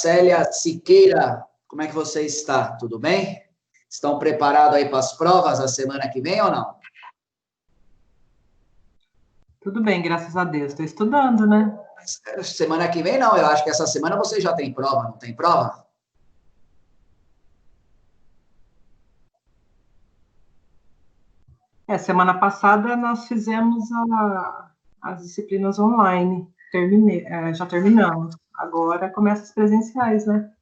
Célia Siqueira, como é que você está? Tudo bem? Estão preparados aí para as provas a semana que vem ou não? Tudo bem, graças a Deus. Estou estudando, né? Semana que vem não, eu acho que essa semana você já tem prova, não tem prova? Semana passada nós fizemos as disciplinas online. Já terminamos. Agora começa as presenciais, né?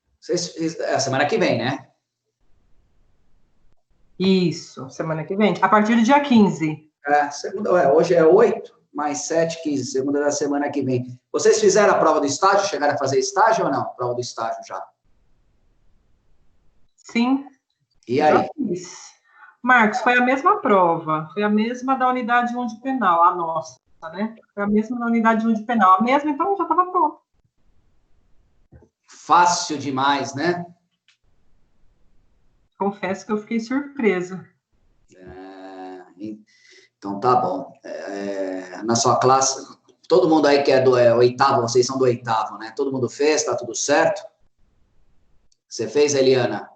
A semana que vem, né? Isso, semana que vem. A partir do dia 15. Hoje é 8, mais 7, 15, segunda da semana que vem. Vocês fizeram a prova do estágio? Chegaram a fazer estágio ou não? Prova do estágio já. Sim. E aí? Já fiz. Marcos, foi a mesma prova. Foi a mesma da unidade 1 de penal, a nossa, né? Foi a mesma da unidade 1 de penal. A mesma, então já estava pronto. Fácil demais, né? Confesso que eu fiquei surpresa. Então tá bom. Na sua classe, todo mundo aí que é do oitavo, vocês são do oitavo, né? Todo mundo fez, tá tudo certo? Você fez, Eliana?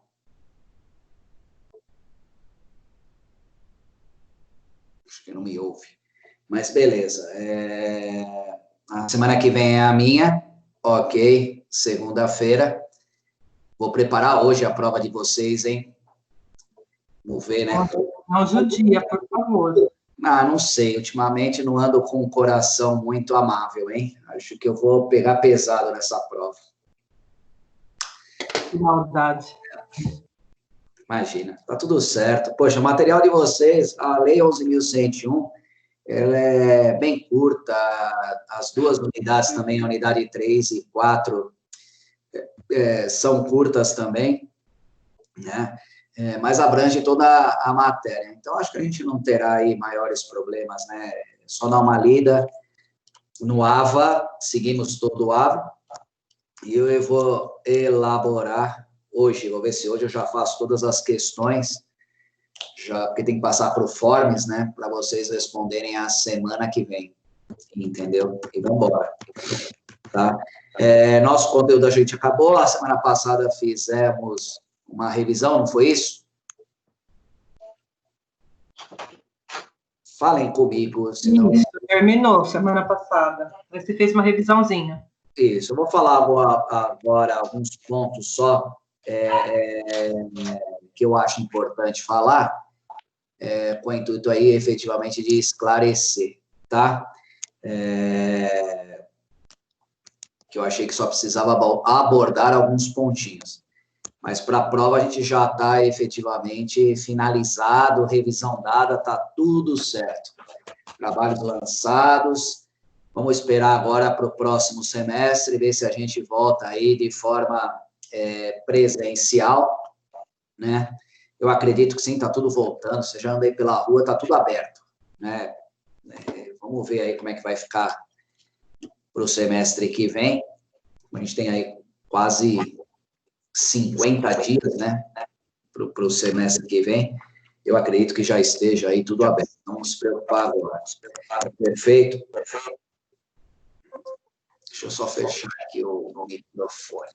Acho que não me ouve. Mas beleza. A semana que vem é a minha, ok? Segunda-feira. Vou preparar hoje a prova de vocês, hein? Vamos ver, né? Não judia, por favor. Não sei. Ultimamente não ando com um coração muito amável, hein? Acho que eu vou pegar pesado nessa prova. Que maldade. Imagina, tá tudo certo. Poxa, o material de vocês, a Lei 11.101, ela é bem curta, as duas unidades também, a unidade 3 e 4, são curtas também, né? Mas abrange toda a matéria. Então, acho que a gente não terá aí maiores problemas, né? Só dar uma lida no AVA, seguimos todo o AVA, e eu vou elaborar hoje, vou ver se hoje eu já faço todas as questões, já, porque tem que passar para o Forms, né, para vocês responderem a semana que vem, entendeu? E vamos embora, tá? Nosso conteúdo a gente acabou, a semana passada fizemos uma revisão, não foi isso? Falem comigo, senão... Isso, terminou semana passada. Você fez uma revisãozinha. Isso, eu vou falar agora alguns pontos só que eu acho importante falar, com o intuito aí, efetivamente, de esclarecer, tá? Que eu achei que só precisava abordar alguns pontinhos. Mas para a prova a gente já está efetivamente finalizado, revisão dada, está tudo certo. Trabalhos lançados. Vamos esperar agora para o próximo semestre, ver se a gente volta aí de forma presencial, né? Eu acredito que sim, está tudo voltando. Você já andei pela rua, está tudo aberto, né? Vamos ver aí como é que vai ficar para o semestre que vem. A gente tem aí quase 50 dias, né, para o semestre que vem. Eu acredito que já esteja aí tudo aberto. Não se preocupar agora. Perfeito? Deixa eu só fechar aqui o microfone.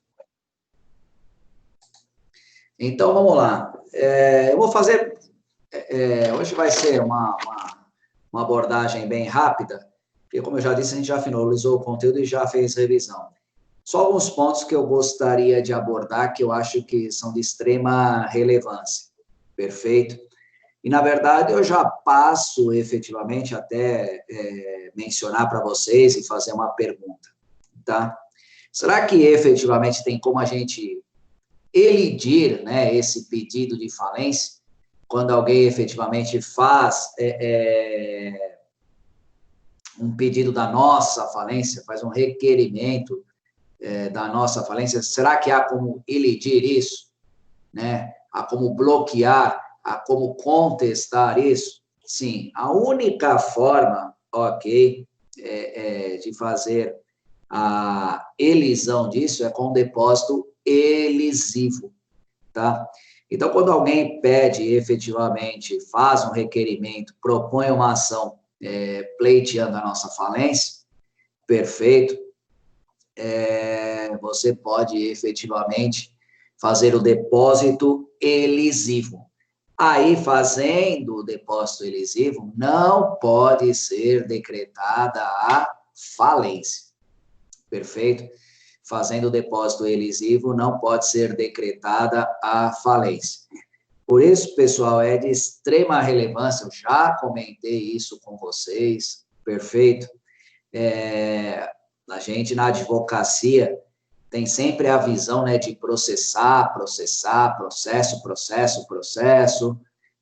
Então, vamos lá. Eu vou fazer... hoje vai ser uma abordagem bem rápida, porque, como eu já disse, a gente já finalizou o conteúdo e já fez revisão. Só alguns pontos que eu gostaria de abordar, que eu acho que são de extrema relevância. Perfeito? E, na verdade, eu já passo, efetivamente, até mencionar para vocês e fazer uma pergunta, tá? Será que, efetivamente, tem como a gente elidir, né, esse pedido de falência, quando alguém, efetivamente, faz um pedido da nossa falência, faz um requerimento da nossa falência, será que há como elidir isso? Né? Há como bloquear? Há como contestar isso? Sim, a única forma, ok, de fazer a elisão disso é com depósito elisivo, tá? Então, quando alguém pede efetivamente, faz um requerimento, propõe uma ação pleiteando a nossa falência, perfeito, você pode efetivamente fazer o depósito elisivo. Aí, fazendo o depósito elisivo, não pode ser decretada a falência. Perfeito? Fazendo o depósito elisivo, não pode ser decretada a falência. Por isso, pessoal, é de extrema relevância, eu já comentei isso com vocês, perfeito? A gente, na advocacia, tem sempre a visão, né, de processar, processo,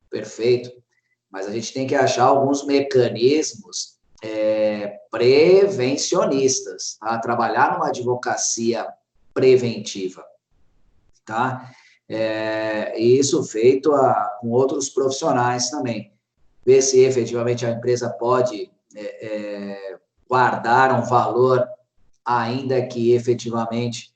perfeito? Mas a gente tem que achar alguns mecanismos prevencionistas, tá? Trabalhar numa advocacia preventiva, tá? E isso feito com outros profissionais também. Ver se efetivamente a empresa pode guardar um valor, ainda que efetivamente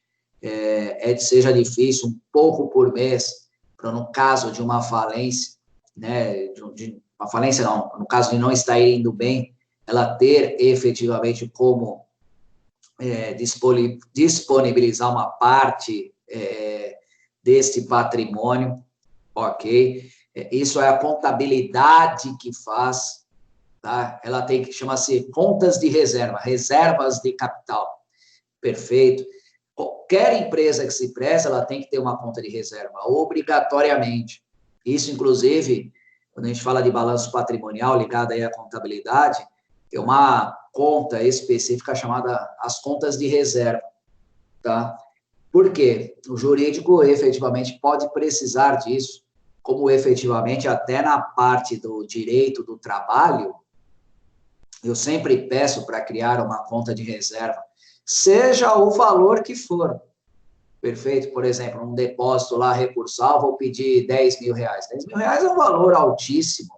seja difícil, um pouco por mês, para no caso de uma falência, né, de uma falência não, no caso de não estar indo bem, ela ter efetivamente como disponibilizar uma parte desse patrimônio, ok? Isso é a contabilidade que faz, tá? Ela tem que chamar-se contas de reserva, reservas de capital, perfeito? Qualquer empresa que se preze, ela tem que ter uma conta de reserva, obrigatoriamente. Isso, inclusive, quando a gente fala de balanço patrimonial ligado aí à contabilidade, tem uma conta específica chamada as contas de reserva, tá? Por quê? O jurídico efetivamente pode precisar disso, como efetivamente até na parte do direito do trabalho, eu sempre peço para criar uma conta de reserva, seja o valor que for, perfeito? Por exemplo, um depósito lá recursal, vou pedir 10 mil reais. 10 mil reais é um valor altíssimo.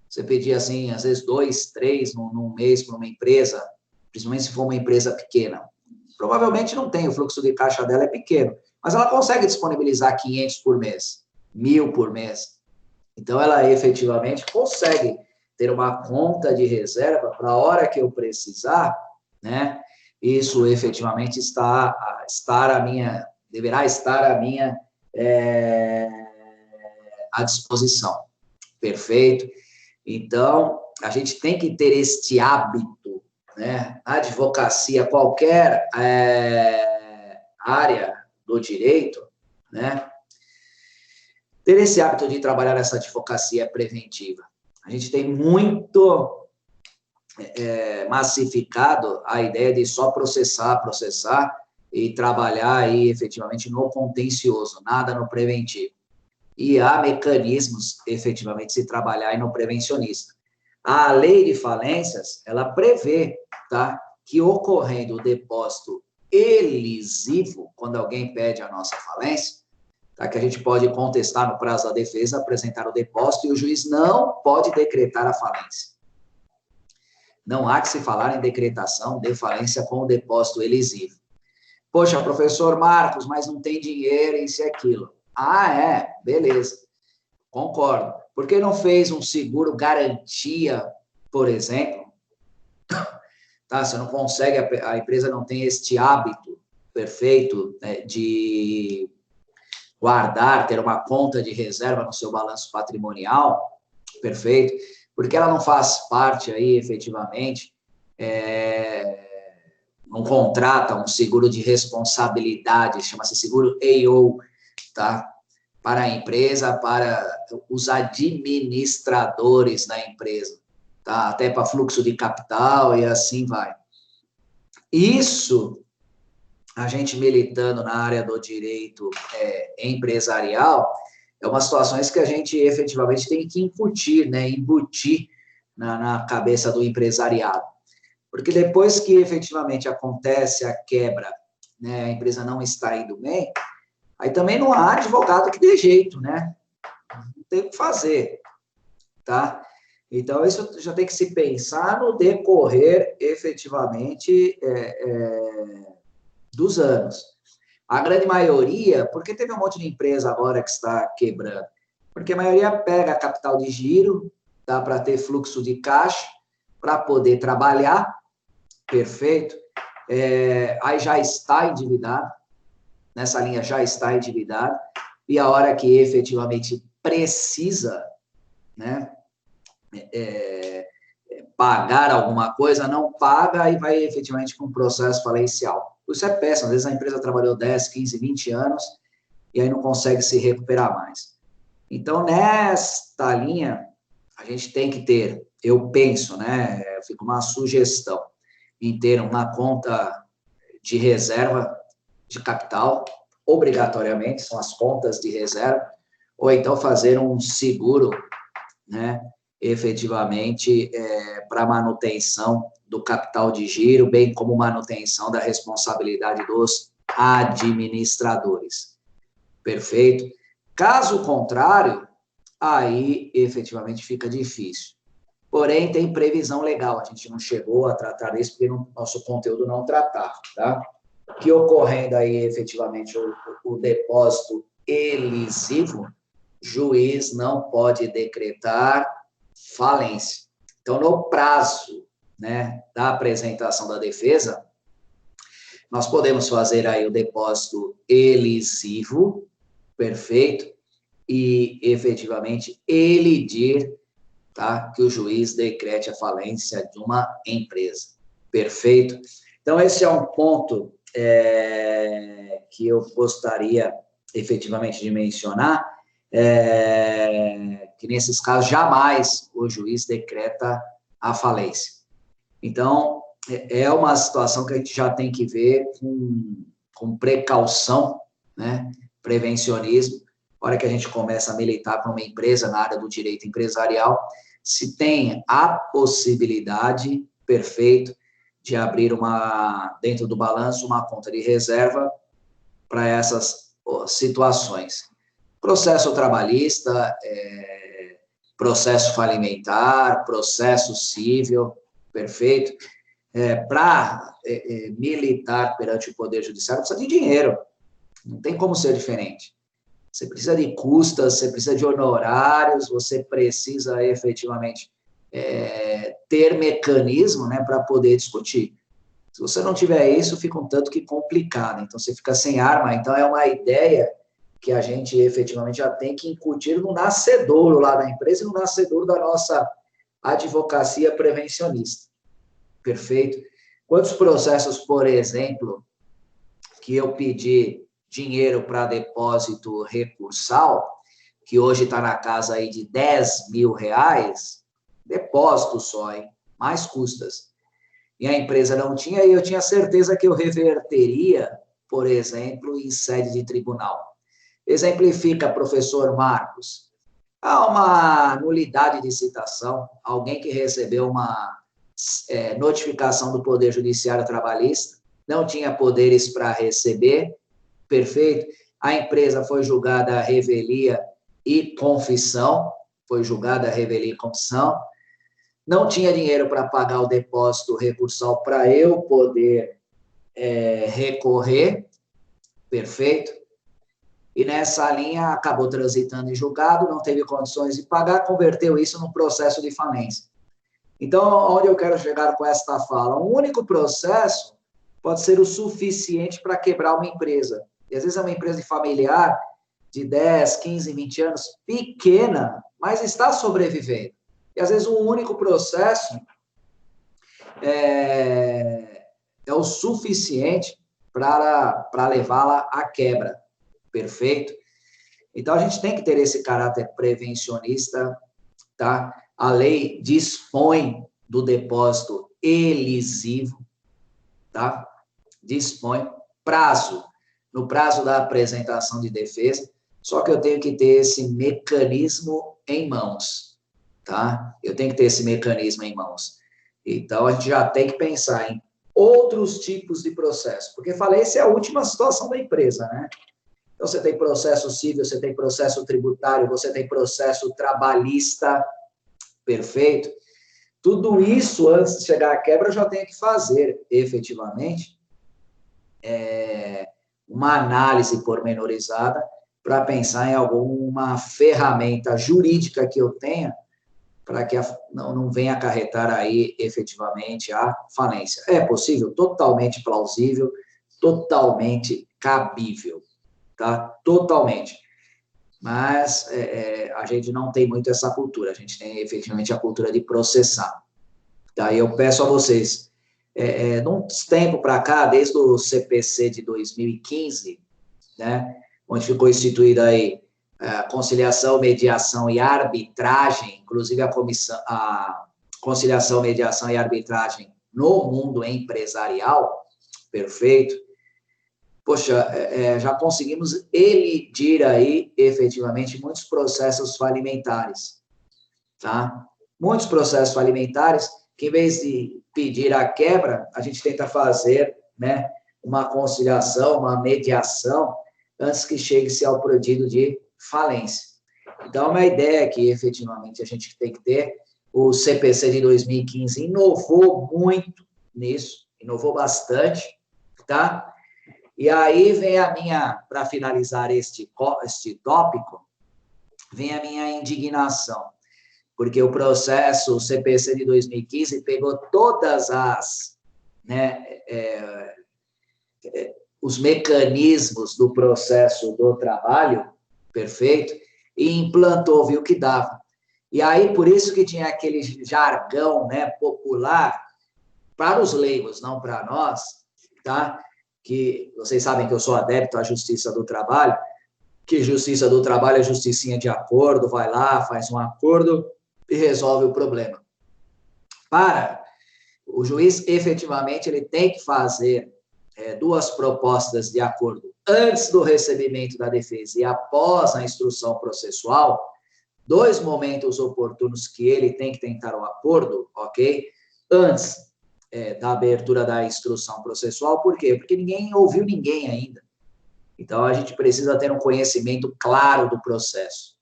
Você pedir, assim, às vezes 2, 3 num mês para uma empresa, principalmente se for uma empresa pequena. Provavelmente não tem, o fluxo de caixa dela é pequeno, mas ela consegue disponibilizar 500 por mês, 1.000 por mês. Então, ela efetivamente consegue ter uma conta de reserva para a hora que eu precisar, né? Isso efetivamente deverá estar à minha à disposição. Perfeito? Então, a gente tem que ter este hábito, né? A advocacia, qualquer área do direito, né? Ter esse hábito de trabalhar essa advocacia preventiva. A gente tem muito massificado a ideia de só processar e trabalhar aí efetivamente no contencioso, nada no preventivo. E há mecanismos efetivamente de se trabalhar aí no prevencionista. A lei de falências, ela prevê, tá, que ocorrendo o depósito elisivo, quando alguém pede a nossa falência, tá, que a gente pode contestar no prazo da defesa, apresentar o depósito e o juiz não pode decretar a falência. Não há que se falar em decretação de falência com o depósito elisivo. Poxa, professor Marcos, mas não tem dinheiro, isso e aquilo. Ah, beleza, concordo. Por que não fez um seguro garantia, por exemplo? Tá, você não consegue, a empresa não tem este hábito perfeito, né, de guardar, ter uma conta de reserva no seu balanço patrimonial, perfeito? Porque ela não faz parte aí, efetivamente, não contrata um seguro de responsabilidade, chama-se seguro AO, tá? Para a empresa, para os administradores da empresa, tá? Até para fluxo de capital e assim vai. Isso, a gente militando na área do direito empresarial, é uma situação que a gente efetivamente tem que incutir, né? Embutir na cabeça do empresariado. Porque depois que efetivamente acontece a quebra, né, a empresa não está indo bem, aí também não há advogado que dê jeito, né? Não tem o que fazer, tá? Então, isso já tem que se pensar no decorrer, efetivamente, dos anos. A grande maioria, porque teve um monte de empresa agora que está quebrando? Porque a maioria pega capital de giro, dá para ter fluxo de caixa, para poder trabalhar, perfeito? aí já está endividado, nessa linha já está endividado, e a hora que efetivamente precisa, né, pagar alguma coisa, não paga e vai efetivamente para um processo falencial. Isso é péssimo, às vezes a empresa trabalhou 10, 15, 20 anos e aí não consegue se recuperar mais. Então, nesta linha, a gente tem que ter, eu penso, né, fica uma sugestão, em ter uma conta de reserva de capital, obrigatoriamente, são as contas de reserva, ou então fazer um seguro, né, efetivamente, para manutenção do capital de giro, bem como manutenção da responsabilidade dos administradores. Perfeito? Caso contrário, aí efetivamente fica difícil. Porém, tem previsão legal, a gente não chegou a tratar disso porque no nosso conteúdo não tratava, tá? Que ocorrendo aí efetivamente o depósito elisivo, juiz não pode decretar falência. Então, no prazo, né, da apresentação da defesa, nós podemos fazer aí o depósito elisivo, perfeito, e efetivamente elidir, tá, que o juiz decrete a falência de uma empresa. Perfeito? Então, esse é um ponto que eu gostaria efetivamente de mencionar, que nesses casos jamais o juiz decreta a falência. Então, é uma situação que a gente já tem que ver com precaução, né? Prevencionismo, na hora que a gente começa a militar para uma empresa na área do direito empresarial, se tem a possibilidade, perfeito, de abrir dentro do balanço, uma conta de reserva para essas situações. Processo trabalhista, processo falimentar, processo civil, perfeito? Para militar perante o Poder Judiciário, precisa de dinheiro, não tem como ser diferente. Você precisa de custas, você precisa de honorários, você precisa efetivamente ter mecanismo, né, para poder discutir. Se você não tiver isso, fica um tanto que complicado. Então, você fica sem arma. Então, é uma ideia que a gente efetivamente já tem que incutir no nascedouro lá da empresa e no nascedouro da nossa advocacia prevencionista. Perfeito? Quantos processos, por exemplo, que eu pedi dinheiro para depósito recursal, que hoje está na casa aí de R$10.000, depósito só, hein? Mais custas. E a empresa não tinha, e eu tinha certeza que eu reverteria, por exemplo, em sede de tribunal. Exemplifica, professor Marcos. Há uma nulidade de citação, alguém que recebeu uma notificação do Poder Judiciário Trabalhista, não tinha poderes para receber, perfeito? A empresa foi julgada a revelia e confissão, não tinha dinheiro para pagar o depósito recursal para eu poder recorrer, perfeito? E nessa linha acabou transitando em julgado, não teve condições de pagar, converteu isso num processo de falência. Então, onde eu quero chegar com esta fala? Um único processo pode ser o suficiente para quebrar uma empresa. E às vezes é uma empresa familiar de 10, 15, 20 anos, pequena, mas está sobrevivendo. E às vezes um único processo é o suficiente para levá-la à quebra. Perfeito? Então, a gente tem que ter esse caráter prevencionista, tá? A lei dispõe do depósito elisivo, tá? Dispõe prazo, no prazo da apresentação de defesa, só que eu tenho que ter esse mecanismo em mãos, tá? Eu tenho que ter esse mecanismo em mãos. Então, a gente já tem que pensar em outros tipos de processo, porque falência é a última situação da empresa, né? Então, você tem processo civil, você tem processo tributário, você tem processo trabalhista, perfeito? Tudo isso, antes de chegar à quebra, eu já tenho que fazer, efetivamente, uma análise pormenorizada para pensar em alguma ferramenta jurídica que eu tenha para que não venha acarretar aí efetivamente a falência. É possível? Totalmente plausível, totalmente cabível, tá? Totalmente. Mas a gente não tem muito essa cultura, a gente tem efetivamente a cultura de processar. Daí eu peço a vocês, de um tempo para cá, desde o CPC de 2015, né, onde ficou instituída aí conciliação, mediação e arbitragem, inclusive a conciliação, mediação e arbitragem no mundo empresarial, perfeito. Poxa, já conseguimos elidir aí, efetivamente, muitos processos falimentares, tá? Muitos processos falimentares que, em vez de pedir a quebra, a gente tenta fazer, né, uma conciliação, uma mediação, antes que chegue-se ao pedido de falência. Então, uma ideia que, efetivamente, a gente tem que ter, o CPC de 2015 inovou muito nisso, inovou bastante, tá? E aí vem a minha, para finalizar este tópico, vem a minha indignação, porque o processo, o CPC de 2015, pegou todas as, né, os mecanismos do processo do trabalho, perfeito, e implantou, viu que dava. E aí, por isso que tinha aquele jargão, né, popular, para os leigos, não para nós, tá? Que vocês sabem que eu sou adepto à justiça do trabalho, que justiça do trabalho é justicinha de acordo, vai lá, faz um acordo e resolve o problema. Para o juiz, efetivamente, ele tem que fazer duas propostas de acordo antes do recebimento da defesa e após a instrução processual, dois momentos oportunos que ele tem que tentar o acordo, ok? Antes da abertura da instrução processual, por quê? Porque ninguém ouviu ninguém ainda. Então, a gente precisa ter um conhecimento claro do processo,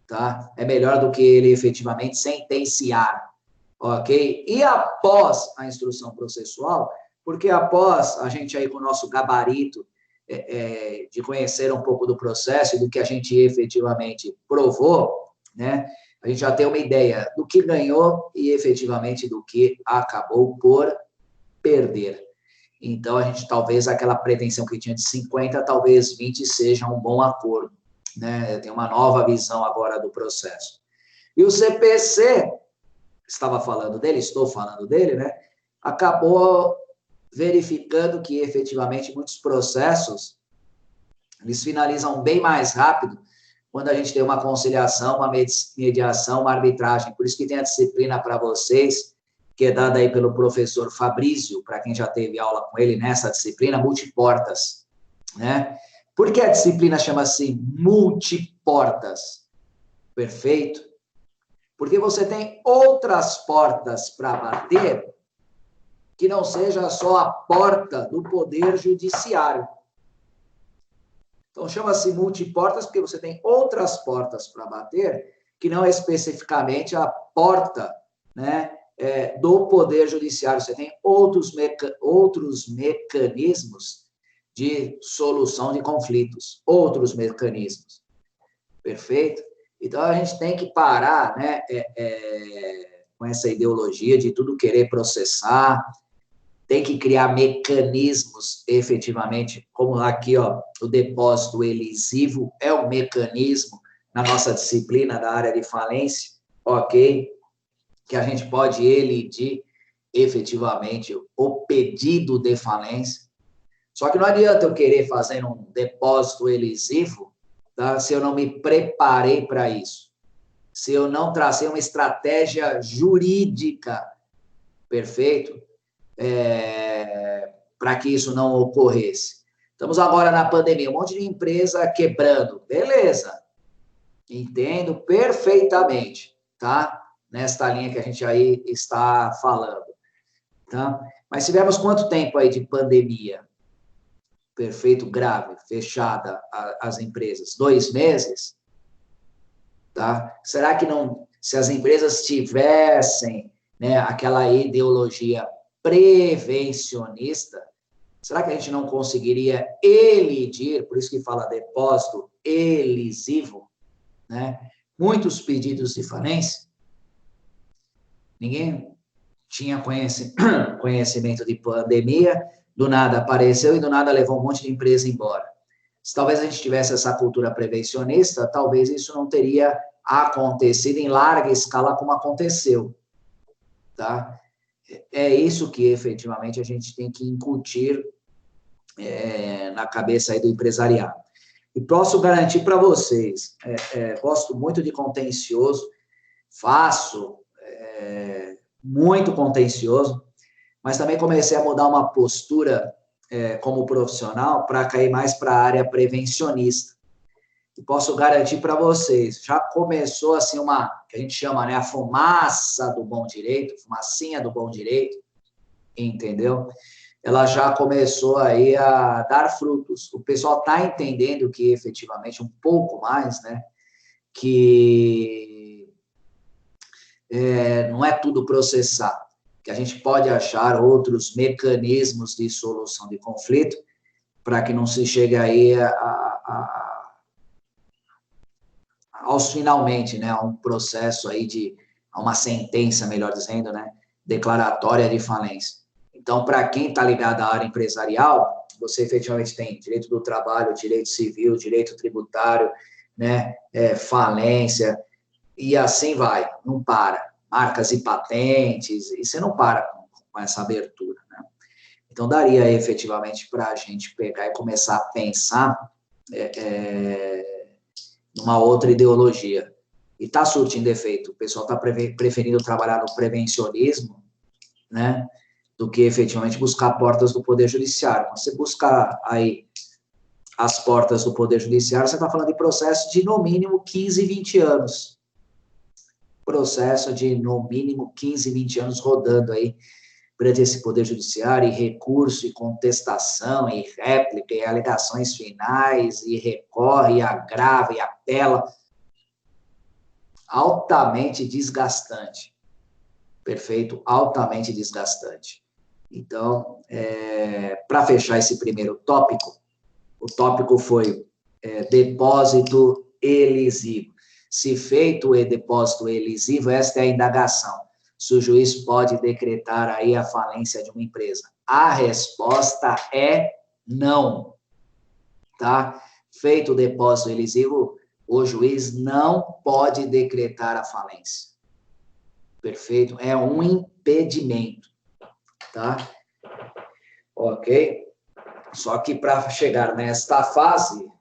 tá? É melhor do que ele efetivamente sentenciar, ok? E após a instrução processual, porque após a gente aí com o nosso gabarito de conhecer um pouco do processo e do que a gente efetivamente provou, né? A gente já tem uma ideia do que ganhou e efetivamente do que acabou por perder. Então, a gente talvez aquela pretensão que tinha de 50, talvez 20 seja um bom acordo, né? Tem uma nova visão agora do processo. E o CPC, estou falando dele, né? Acabou verificando que efetivamente muitos processos eles finalizam bem mais rápido quando a gente tem uma conciliação, uma mediação, uma arbitragem. Por isso que tem a disciplina para vocês, que é dada aí pelo professor Fabrício, para quem já teve aula com ele nessa disciplina, multiportas, né? Por que a disciplina chama-se multiportas? Perfeito? Porque você tem outras portas para bater que não seja só a porta do Poder Judiciário. Então, chama-se multiportas porque você tem outras portas para bater que não é especificamente a porta, né, do Poder Judiciário. Você tem outros mecanismos de solução de conflitos, outros mecanismos. Perfeito? Então, a gente tem que parar, né, com essa ideologia de tudo querer processar, tem que criar mecanismos, efetivamente, como aqui, ó, o depósito elisivo é um mecanismo na nossa disciplina da área de falência, ok? Que a gente pode elidir efetivamente o pedido de falência. Só que não adianta eu querer fazer um depósito elisivo, tá? Se eu não me preparei para isso, se eu não tracei uma estratégia jurídica, perfeito? Para que isso não ocorresse. Estamos agora na pandemia, um monte de empresa quebrando. Beleza, entendo perfeitamente, tá? Nesta linha que a gente aí está falando, tá? Mas tivemos quanto tempo aí de pandemia? Perfeito, grave, fechada as empresas? 2 meses? Tá? Será que não, se as empresas tivessem, né, aquela ideologia prevencionista, será que a gente não conseguiria elidir, por isso que fala depósito elisivo, né? Muitos pedidos de falência? Ninguém tinha conhecimento de pandemia, do nada apareceu e do nada levou um monte de empresa embora. Se talvez a gente tivesse essa cultura prevencionista, talvez isso não teria acontecido em larga escala como aconteceu, tá? É isso que efetivamente a gente tem que incutir na cabeça aí do empresariado. E posso garantir para vocês, gosto muito de contencioso, faço muito contencioso, mas também comecei a mudar uma postura como profissional para cair mais para a área prevencionista. E posso garantir para vocês, já começou assim que a gente chama, né, a fumaça do bom direito, fumacinha do bom direito, entendeu? Ela já começou aí a dar frutos. O pessoal está entendendo que, efetivamente, um pouco mais, né, que não é tudo processar, que a gente pode achar outros mecanismos de solução de conflito para que não se chegue aí aos finalmente, né, a um processo aí a uma sentença, melhor dizendo, né, declaratória de falência. Então, para quem está ligado à área empresarial, você efetivamente tem direito do trabalho, direito civil, direito tributário, né, falência, e assim vai, não para. Marcas e patentes, e você não para com essa abertura, né? Então, daria efetivamente para a gente pegar e começar a pensar numa outra ideologia. E está surtindo efeito. O pessoal está preferindo trabalhar no prevencionismo, né, do que efetivamente buscar portas do Poder Judiciário. Quando você buscar aí as portas do Poder Judiciário, você está falando de processo de, no mínimo, 15, 20 anos. Processo de, no mínimo, 15, 20 anos rodando aí perante esse Poder Judiciário, e recurso, e contestação, e réplica, e alegações finais, e recorre, e agrava, e apela. Altamente desgastante. Perfeito? Altamente desgastante. Então, para fechar esse primeiro tópico, o tópico foi depósito elisivo. Se feito o depósito elisivo, esta é a indagação. Se o juiz pode decretar aí a falência de uma empresa. A resposta é não. Tá? Feito o depósito elisivo, o juiz não pode decretar a falência. Perfeito? É um impedimento. Tá? Ok? Só que para chegar nesta fase,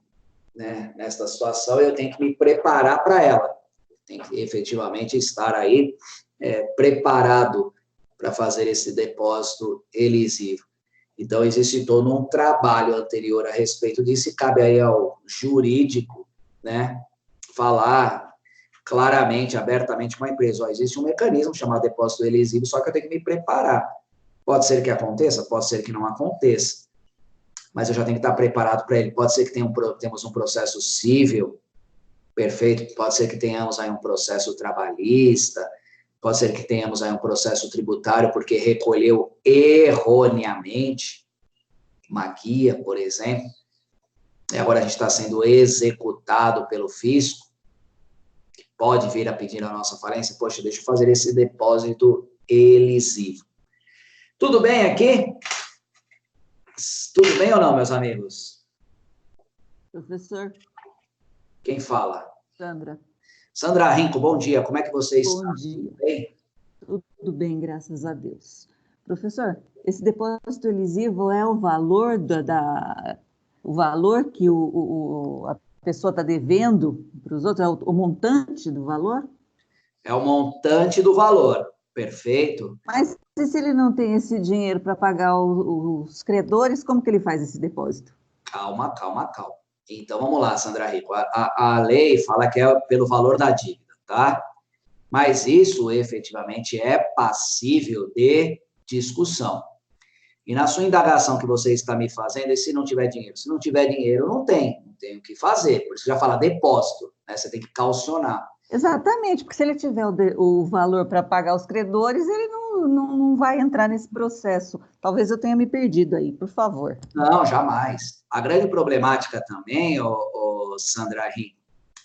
né, nesta situação, eu tenho que me preparar para ela. Tenho que efetivamente estar aí preparado para fazer esse depósito elisivo. Então, existe todo um trabalho anterior a respeito disso, e cabe aí ao jurídico, né, falar claramente, abertamente com a empresa. Existe um mecanismo chamado depósito elisivo, só que eu tenho que me preparar. Pode ser que aconteça, pode ser que não aconteça, mas eu já tenho que estar preparado para ele. Pode ser que temos um processo civil, perfeito, pode ser que tenhamos aí um processo trabalhista, pode ser que tenhamos aí um processo tributário porque recolheu erroneamente uma guia, por exemplo, e agora a gente está sendo executado pelo fisco, que pode vir a pedir a nossa falência. Poxa, deixa eu fazer esse depósito elisivo. Tudo bem aqui? Tudo bem ou não, meus amigos? Professor. Quem fala? Sandra. Sandra Rinco, bom dia. Como é que você está? Bom dia. Tudo bem? Tudo bem, graças a Deus. Professor, esse depósito elisivo é o valor o valor que a pessoa está devendo para os outros, é o montante do valor? É o montante do valor, perfeito. Mas e se ele não tem esse dinheiro para pagar os credores, como que ele faz esse depósito? Calma, calma, calma. Então, vamos lá, Sandra Rico. A lei fala que é pelo valor da dívida, tá? Mas isso, efetivamente, é passível de discussão. E na sua indagação que você está me fazendo, e se não tiver dinheiro? Se não tiver dinheiro, não tenho o que fazer. Por isso que já fala depósito, né? Você tem que calcionar. Exatamente, porque se ele tiver o valor para pagar os credores, ele não vai entrar nesse processo. Talvez eu tenha me perdido aí, por favor. Não, jamais. A grande problemática também, Sandra Rico,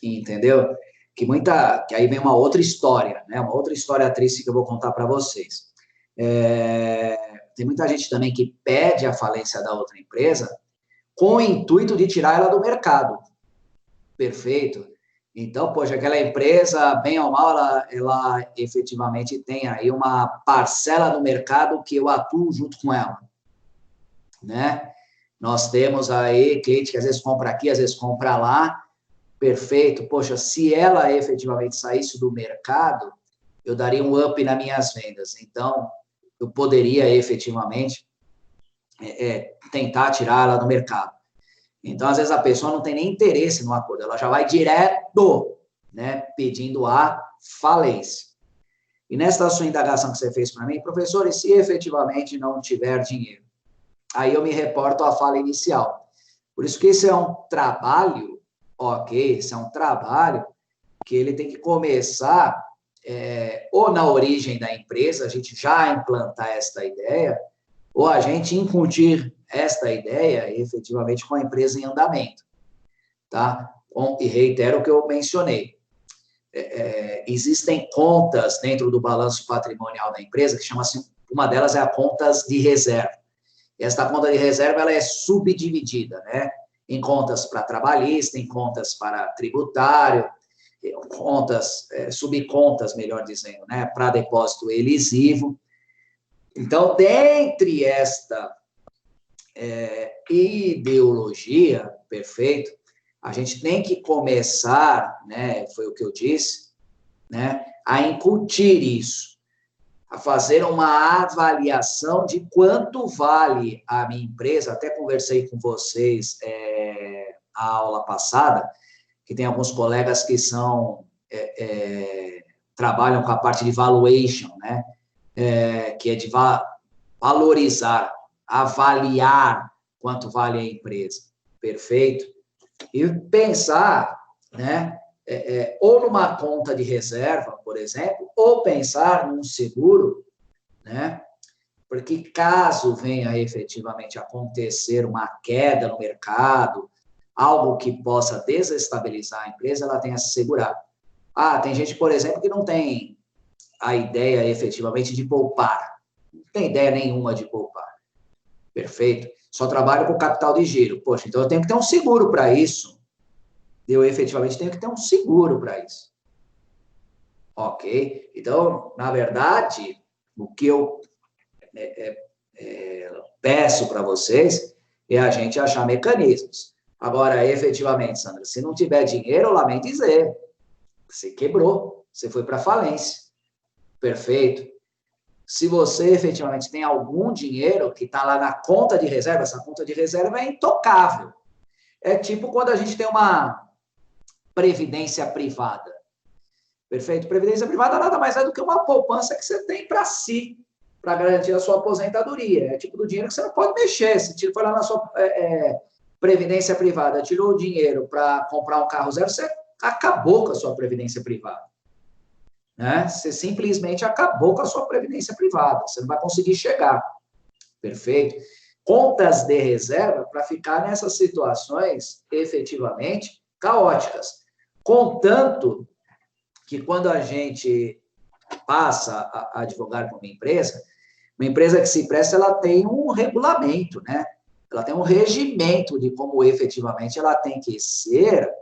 entendeu? que aí vem uma outra história, né? Uma outra história triste que eu vou contar para vocês. Tem muita gente também que pede a falência da outra empresa com o intuito de tirar ela do mercado. Perfeito. Então, poxa, aquela empresa, bem ou mal, ela efetivamente tem aí uma parcela do mercado que eu atuo junto com ela, né? Nós temos aí cliente que às vezes compra aqui, às vezes compra lá. Perfeito. Poxa, se ela efetivamente saísse do mercado, eu daria um up nas minhas vendas. Então, eu poderia efetivamente tentar tirar ela do mercado. Então, às vezes, a pessoa não tem nem interesse no acordo, ela já vai direto, né, pedindo a falência. E nessa sua indagação que você fez para mim, professor, e se efetivamente não tiver dinheiro? Aí eu me reporto à fala inicial. Por isso que esse é um trabalho, ok, esse é um trabalho que ele tem que começar ou na origem da empresa, a gente já implantar esta ideia, ou a gente incutir esta ideia, efetivamente, com a empresa em andamento, tá? E reitero o que eu mencionei. Existem contas dentro do balanço patrimonial da empresa, que chama-se, uma delas é a contas de reserva. Esta conta de reserva, ela é subdividida, né? Em contas para trabalhista, em contas para tributário, contas, subcontas, melhor dizendo, né? Para depósito elisivo. Então, dentre esta ideologia, perfeito, a gente tem que começar, né, foi o que eu disse, né, a incutir isso, a fazer uma avaliação de quanto vale a minha empresa. Até conversei com vocês a aula passada, que tem alguns colegas que trabalham com a parte de valuation, né, que é de valorizar, avaliar quanto vale a empresa, perfeito? E pensar, né, ou numa conta de reserva, por exemplo, ou pensar num seguro, né, porque caso venha efetivamente acontecer uma queda no mercado, algo que possa desestabilizar a empresa, ela tem a se segurar. Tem gente, por exemplo, que não tem a ideia efetivamente de poupar, não tem ideia nenhuma de poupar. Perfeito? Só trabalho com capital de giro. Poxa, então eu tenho que ter um seguro para isso. Eu efetivamente tenho que ter um seguro para isso. Ok? Então, na verdade, o que eu peço para vocês é a gente achar mecanismos. Agora, efetivamente, Sandra, se não tiver dinheiro, eu lamento dizer. Você quebrou, você foi para falência. Perfeito? Se você efetivamente tem algum dinheiro que está lá na conta de reserva, essa conta de reserva é intocável. É tipo quando a gente tem uma previdência privada. Perfeito? Previdência privada nada mais é do que uma poupança que você tem para si, para garantir a sua aposentadoria. É tipo do dinheiro que você não pode mexer. Se foi lá na sua previdência privada, tirou o dinheiro para comprar um carro zero, você acabou com a sua previdência privada. Né? Você simplesmente acabou com a sua previdência privada, você não vai conseguir chegar, perfeito? Contas de reserva para ficar nessas situações efetivamente caóticas, contanto que quando a gente passa a advogar com uma empresa que se presta, ela tem um regulamento, né? Ela tem um regimento de como efetivamente ela tem que ser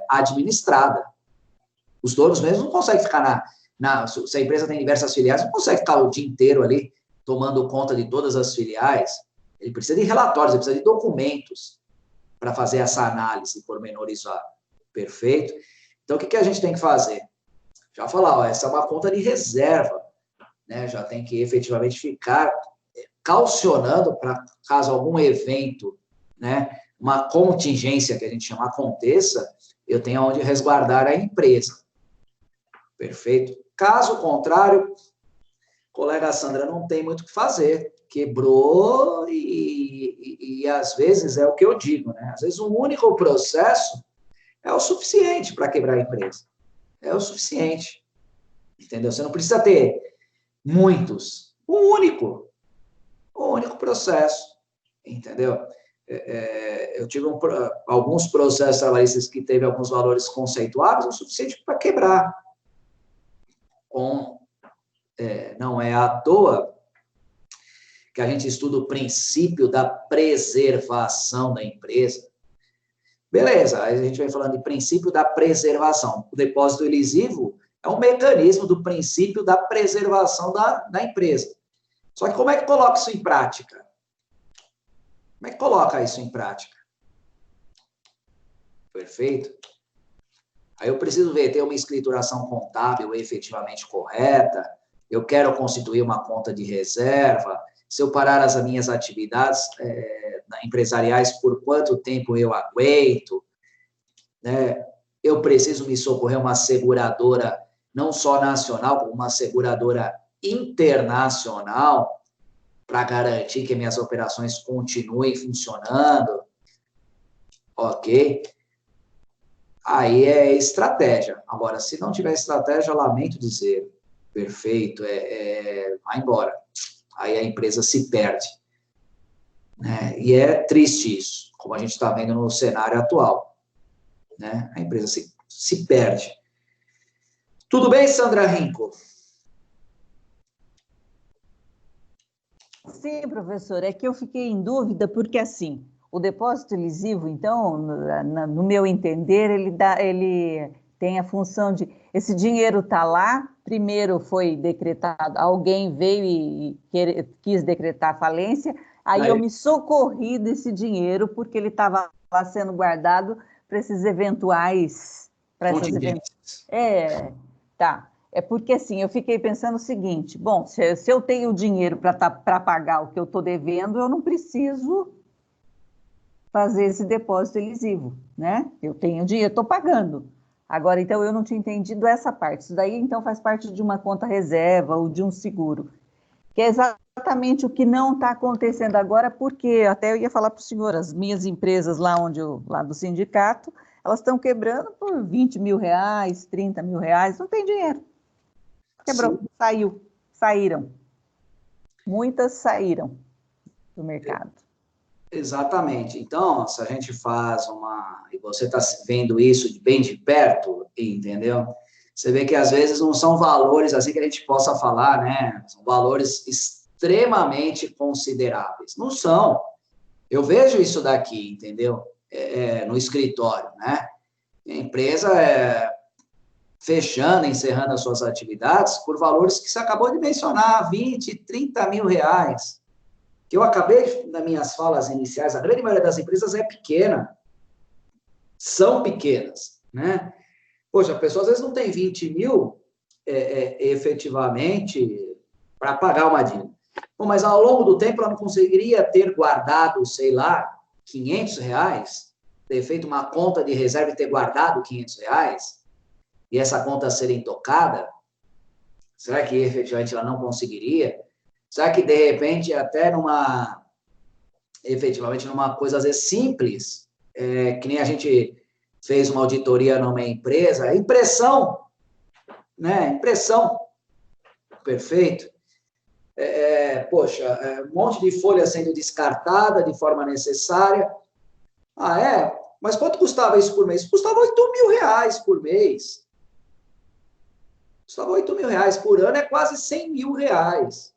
administrada. Os donos mesmo não conseguem ficar se a empresa tem diversas filiais, não consegue ficar o dia inteiro ali tomando conta de todas as filiais. Ele precisa de relatórios, ele precisa de documentos para fazer essa análise pormenorizada. Perfeito? Então, o que a gente tem que fazer? Já falar, essa é uma conta de reserva, né? Já tem que efetivamente ficar calcionando para caso algum evento, né? Uma contingência que a gente chama aconteça, eu tenho onde resguardar a empresa. Perfeito? Caso contrário, colega Sandra não tem muito o que fazer. Quebrou e às vezes é o que eu digo, né? Às vezes um único processo é o suficiente para quebrar a empresa. É o suficiente. Entendeu? Você não precisa ter muitos. Um único processo. Entendeu? eu tive alguns processos trabalhistas que teve alguns valores conceituados, o suficiente para quebrar. Não é à toa que a gente estuda o princípio da preservação da empresa. Beleza, aí a gente vem falando de princípio da preservação. O depósito elisivo é um mecanismo do princípio da preservação da empresa. Só que como é que coloca isso em prática? Como é que coloca isso em prática? Perfeito? Aí eu preciso ver, ter uma escrituração contábil efetivamente correta, eu quero constituir uma conta de reserva, se eu parar as minhas atividades empresariais, por quanto tempo eu aguento, né? Eu preciso me socorrer uma seguradora, não só nacional, como uma seguradora internacional, para garantir que minhas operações continuem funcionando, ok? Aí é estratégia. Agora, se não tiver estratégia, lamento dizer, perfeito, vai embora. Aí a empresa se perde. Né? E é triste isso, como a gente está vendo no cenário atual. Né? A empresa se perde. Tudo bem, Sandra Rinco? Sim, professor, é que eu fiquei em dúvida, porque assim, o depósito elisivo, então, no meu entender, ele tem a função de, esse dinheiro está lá, primeiro foi decretado, alguém veio e quis decretar falência, aí eu me socorri desse dinheiro, porque ele estava lá sendo guardado para esses eventuais... Tá. É porque, assim, eu fiquei pensando o seguinte, bom, se eu tenho dinheiro para pagar o que eu estou devendo, eu não preciso fazer esse depósito elisivo, né? Eu tenho dinheiro, estou pagando. Agora, então, eu não tinha entendido essa parte. Isso daí, então, faz parte de uma conta reserva ou de um seguro, que é exatamente o que não está acontecendo agora, porque até eu ia falar para o senhor, as minhas empresas lá do sindicato, elas estão quebrando por 20 mil reais, 30 mil reais, não tem dinheiro. Quebrou, saíram. Muitas saíram do mercado. Exatamente. Então, se a gente faz e você está vendo isso bem de perto, entendeu? Você vê que às vezes não são valores assim que a gente possa falar, né? São valores extremamente consideráveis. Não são. Eu vejo isso daqui, entendeu? No escritório, né? A empresa fechando, encerrando as suas atividades por valores que você acabou de mencionar, 20, 30 mil reais. Que eu acabei, nas minhas falas iniciais, a grande maioria das empresas é pequena. São pequenas, né? Poxa, a pessoa às vezes não tem 20 mil efetivamente para pagar uma dívida. Bom, mas ao longo do tempo ela não conseguiria ter guardado, sei lá, 500 reais, ter feito uma conta de reserva e ter guardado 500 reais, e essa conta ser intocada? Será que efetivamente ela não conseguiria? Será que, de repente, até efetivamente numa coisa, às vezes, simples, que nem a gente fez uma auditoria numa empresa, impressão, né? Impressão, perfeito. Um monte de folha sendo descartada de forma necessária. Mas quanto custava isso por mês? Custava 8 mil reais por mês. Custava 8 mil reais por ano, é quase 100 mil reais.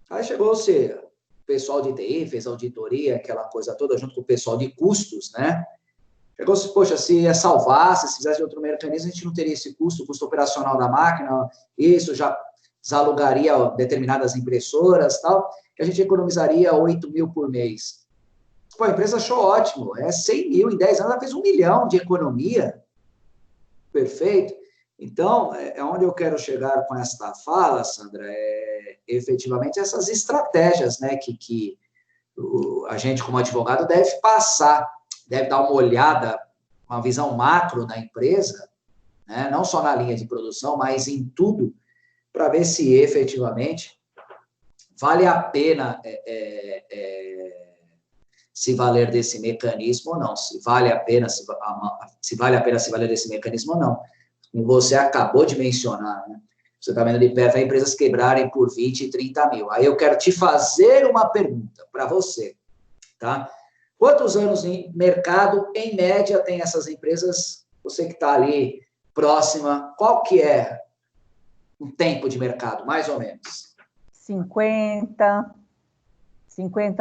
Aí chegou-se o pessoal de TI, fez auditoria, aquela coisa toda, junto com o pessoal de custos, né? Chegou-se, poxa, se salvasse, se fizesse outro mecanismo, a gente não teria esse custo operacional da máquina, isso já desalugaria determinadas impressoras, tal, que a gente economizaria 8 mil por mês. Pô, a empresa achou ótimo, 100 mil, em 10 anos ela fez 1 milhão de economia. Perfeito. Então, onde eu quero chegar com esta fala, Sandra, efetivamente essas estratégias, né, que a gente, como advogado, deve passar, deve dar uma olhada, uma visão macro da empresa, né, não só na linha de produção, mas em tudo, para ver se efetivamente vale a pena se valer desse mecanismo ou não, se vale a pena se valer desse mecanismo ou não. Como você acabou de mencionar, né? Você está vendo de perto empresas quebrarem por 20 e 30 mil. Aí eu quero te fazer uma pergunta para você, tá? Quantos anos em mercado, em média, tem essas empresas? Você que está ali próxima, qual que é o tempo de mercado, mais ou menos? 50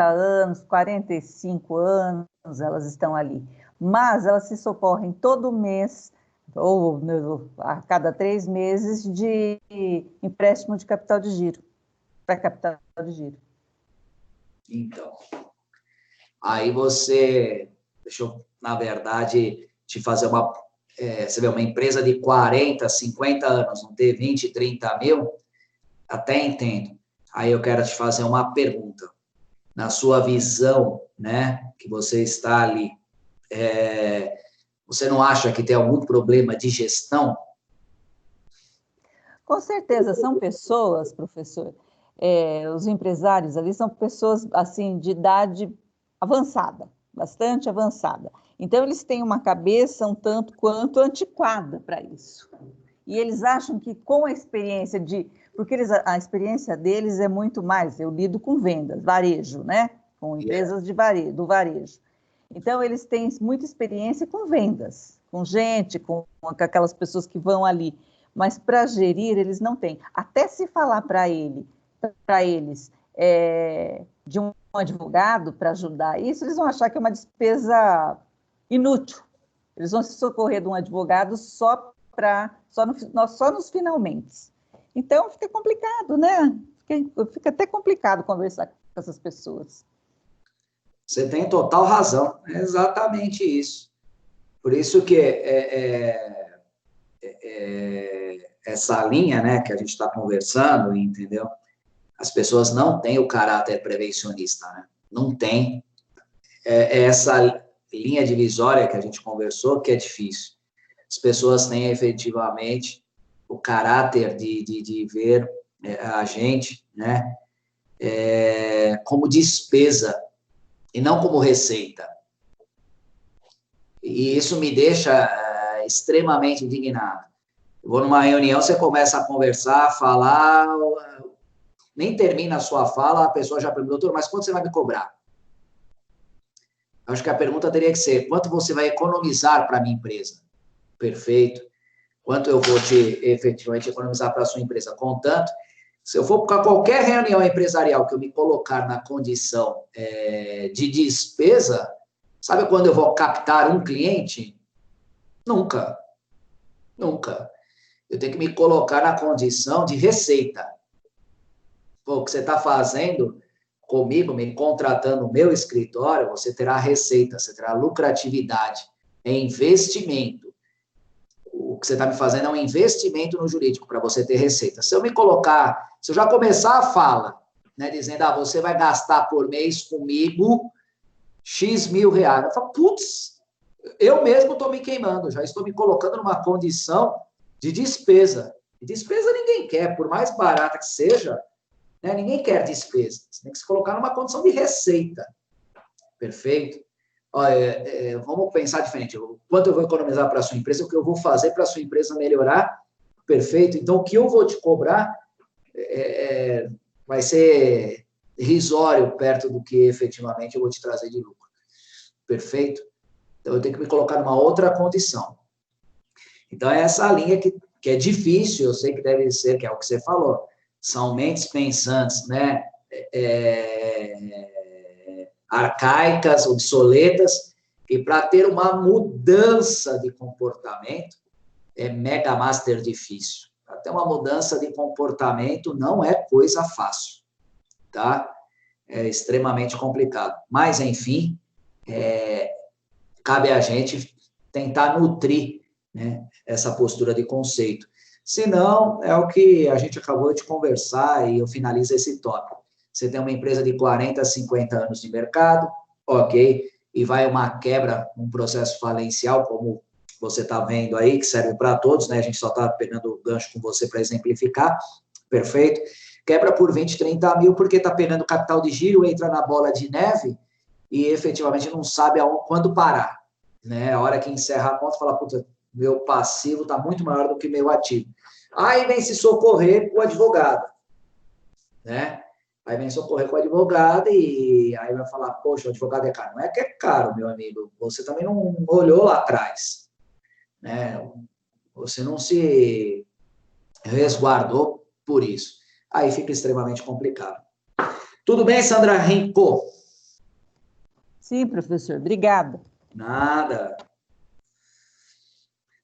anos, 45 anos, elas estão ali. Mas elas se socorrem todo mês, ou a cada 3 meses, de empréstimo de capital de giro, para capital de giro. Então, aí você, deixa eu, na verdade, te fazer você vê, uma empresa de 40, 50 anos, não ter 20, 30 mil, até entendo. Aí eu quero te fazer uma pergunta. Na sua visão, né, que você está ali, você não acha que tem algum problema de gestão? Com certeza, são pessoas, professor, os empresários ali são pessoas, assim, de idade avançada, bastante avançada. Então, eles têm uma cabeça um tanto quanto antiquada para isso. E eles acham que com a experiência porque a experiência deles é muito mais, eu lido com vendas, varejo, né? Com empresas do varejo. Então, eles têm muita experiência com vendas, com gente, com aquelas pessoas que vão ali. Mas para gerir, eles não têm. Até se falar para eles de um advogado para ajudar isso, eles vão achar que é uma despesa inútil. Eles vão se socorrer de um advogado só nos finalmente. Então, fica complicado, né? Fica até complicado conversar com essas pessoas. Você tem total razão, é exatamente isso. Por isso que essa linha, né, que a gente está conversando, entendeu? As pessoas não têm o caráter prevencionista, né? Não tem. Essa linha divisória que a gente conversou que é difícil. As pessoas têm efetivamente o caráter de ver a gente, né, como despesa e não como receita. E isso me deixa extremamente indignado. Eu vou numa reunião, você começa a conversar, falar, nem termina a sua fala, a pessoa já perguntou, doutor, mas quanto você vai me cobrar? Acho que a pergunta teria que ser, quanto você vai economizar para a minha empresa? Perfeito. Quanto eu vou efetivamente economizar para a sua empresa? Contanto, se eu for para qualquer reunião empresarial que eu me colocar na condição de despesa, sabe quando eu vou captar um cliente? Nunca. Nunca. Eu tenho que me colocar na condição de receita. Pô, o que você está fazendo comigo, me contratando no meu escritório, você terá receita, você terá lucratividade, é investimento. O que você está me fazendo é um investimento no jurídico para você ter receita. Se eu já começar a fala, né, dizendo, você vai gastar por mês comigo X mil reais, eu falo, putz, eu mesmo estou me queimando, já estou me colocando numa condição de despesa. E despesa ninguém quer, por mais barata que seja, né, ninguém quer despesa. Você tem que se colocar numa condição de receita. Perfeito? Olha, vamos pensar diferente. Quanto eu vou economizar para a sua empresa, o que eu vou fazer para a sua empresa melhorar? Perfeito? Então, o que eu vou te cobrar vai ser irrisório perto do que efetivamente eu vou te trazer de lucro. Perfeito? Então, eu tenho que me colocar numa outra condição. Então, é essa linha que é difícil, eu sei que deve ser, que é o que você falou. São mentes pensantes, né? Arcaicas, obsoletas, e para ter uma mudança de comportamento é mega master difícil. Para ter uma mudança de comportamento não é coisa fácil, tá? É extremamente complicado. Mas, enfim, cabe a gente tentar nutrir, né, essa postura de conceito. Se não, é o que a gente acabou de conversar e eu finalizo esse tópico. Você tem uma empresa de 40, 50 anos de mercado, ok, e vai uma quebra, um processo falencial, como você está vendo aí, que serve para todos, né? A gente só está pegando o gancho com você para exemplificar, perfeito? Quebra por 20, 30 mil, porque está pegando capital de giro, entra na bola de neve e efetivamente não sabe quando parar, né? A hora que encerra a conta, fala, puta, meu passivo está muito maior do que meu ativo. Aí vem se socorrer o advogado, né? Aí vem socorrer com o advogado e aí vai falar, poxa, o advogado é caro. Não é que é caro, meu amigo. Você também não olhou lá atrás, né? Você não se resguardou por isso. Aí fica extremamente complicado. Tudo bem, Sandra Renko? Sim, professor, obrigada. Nada.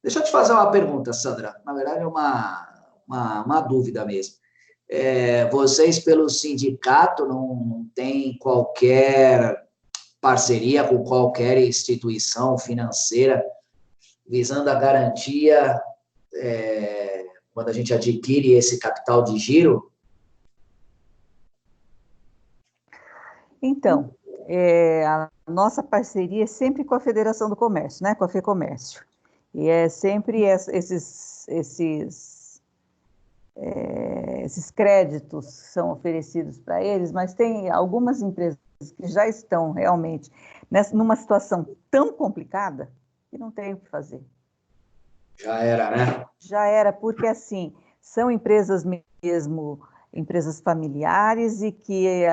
Deixa eu te fazer uma pergunta, Sandra. Na verdade, é uma dúvida mesmo. Vocês, pelo sindicato, não têm qualquer parceria com qualquer instituição financeira visando a garantia quando a gente adquire esse capital de giro? Então, a nossa parceria é sempre com a Federação do Comércio, né, com a FEComércio. E é sempre esses créditos são oferecidos para eles, mas tem algumas empresas que já estão realmente numa situação tão complicada que não tem o que fazer. Já era, né? Já era, porque assim, são empresas mesmo, empresas familiares e que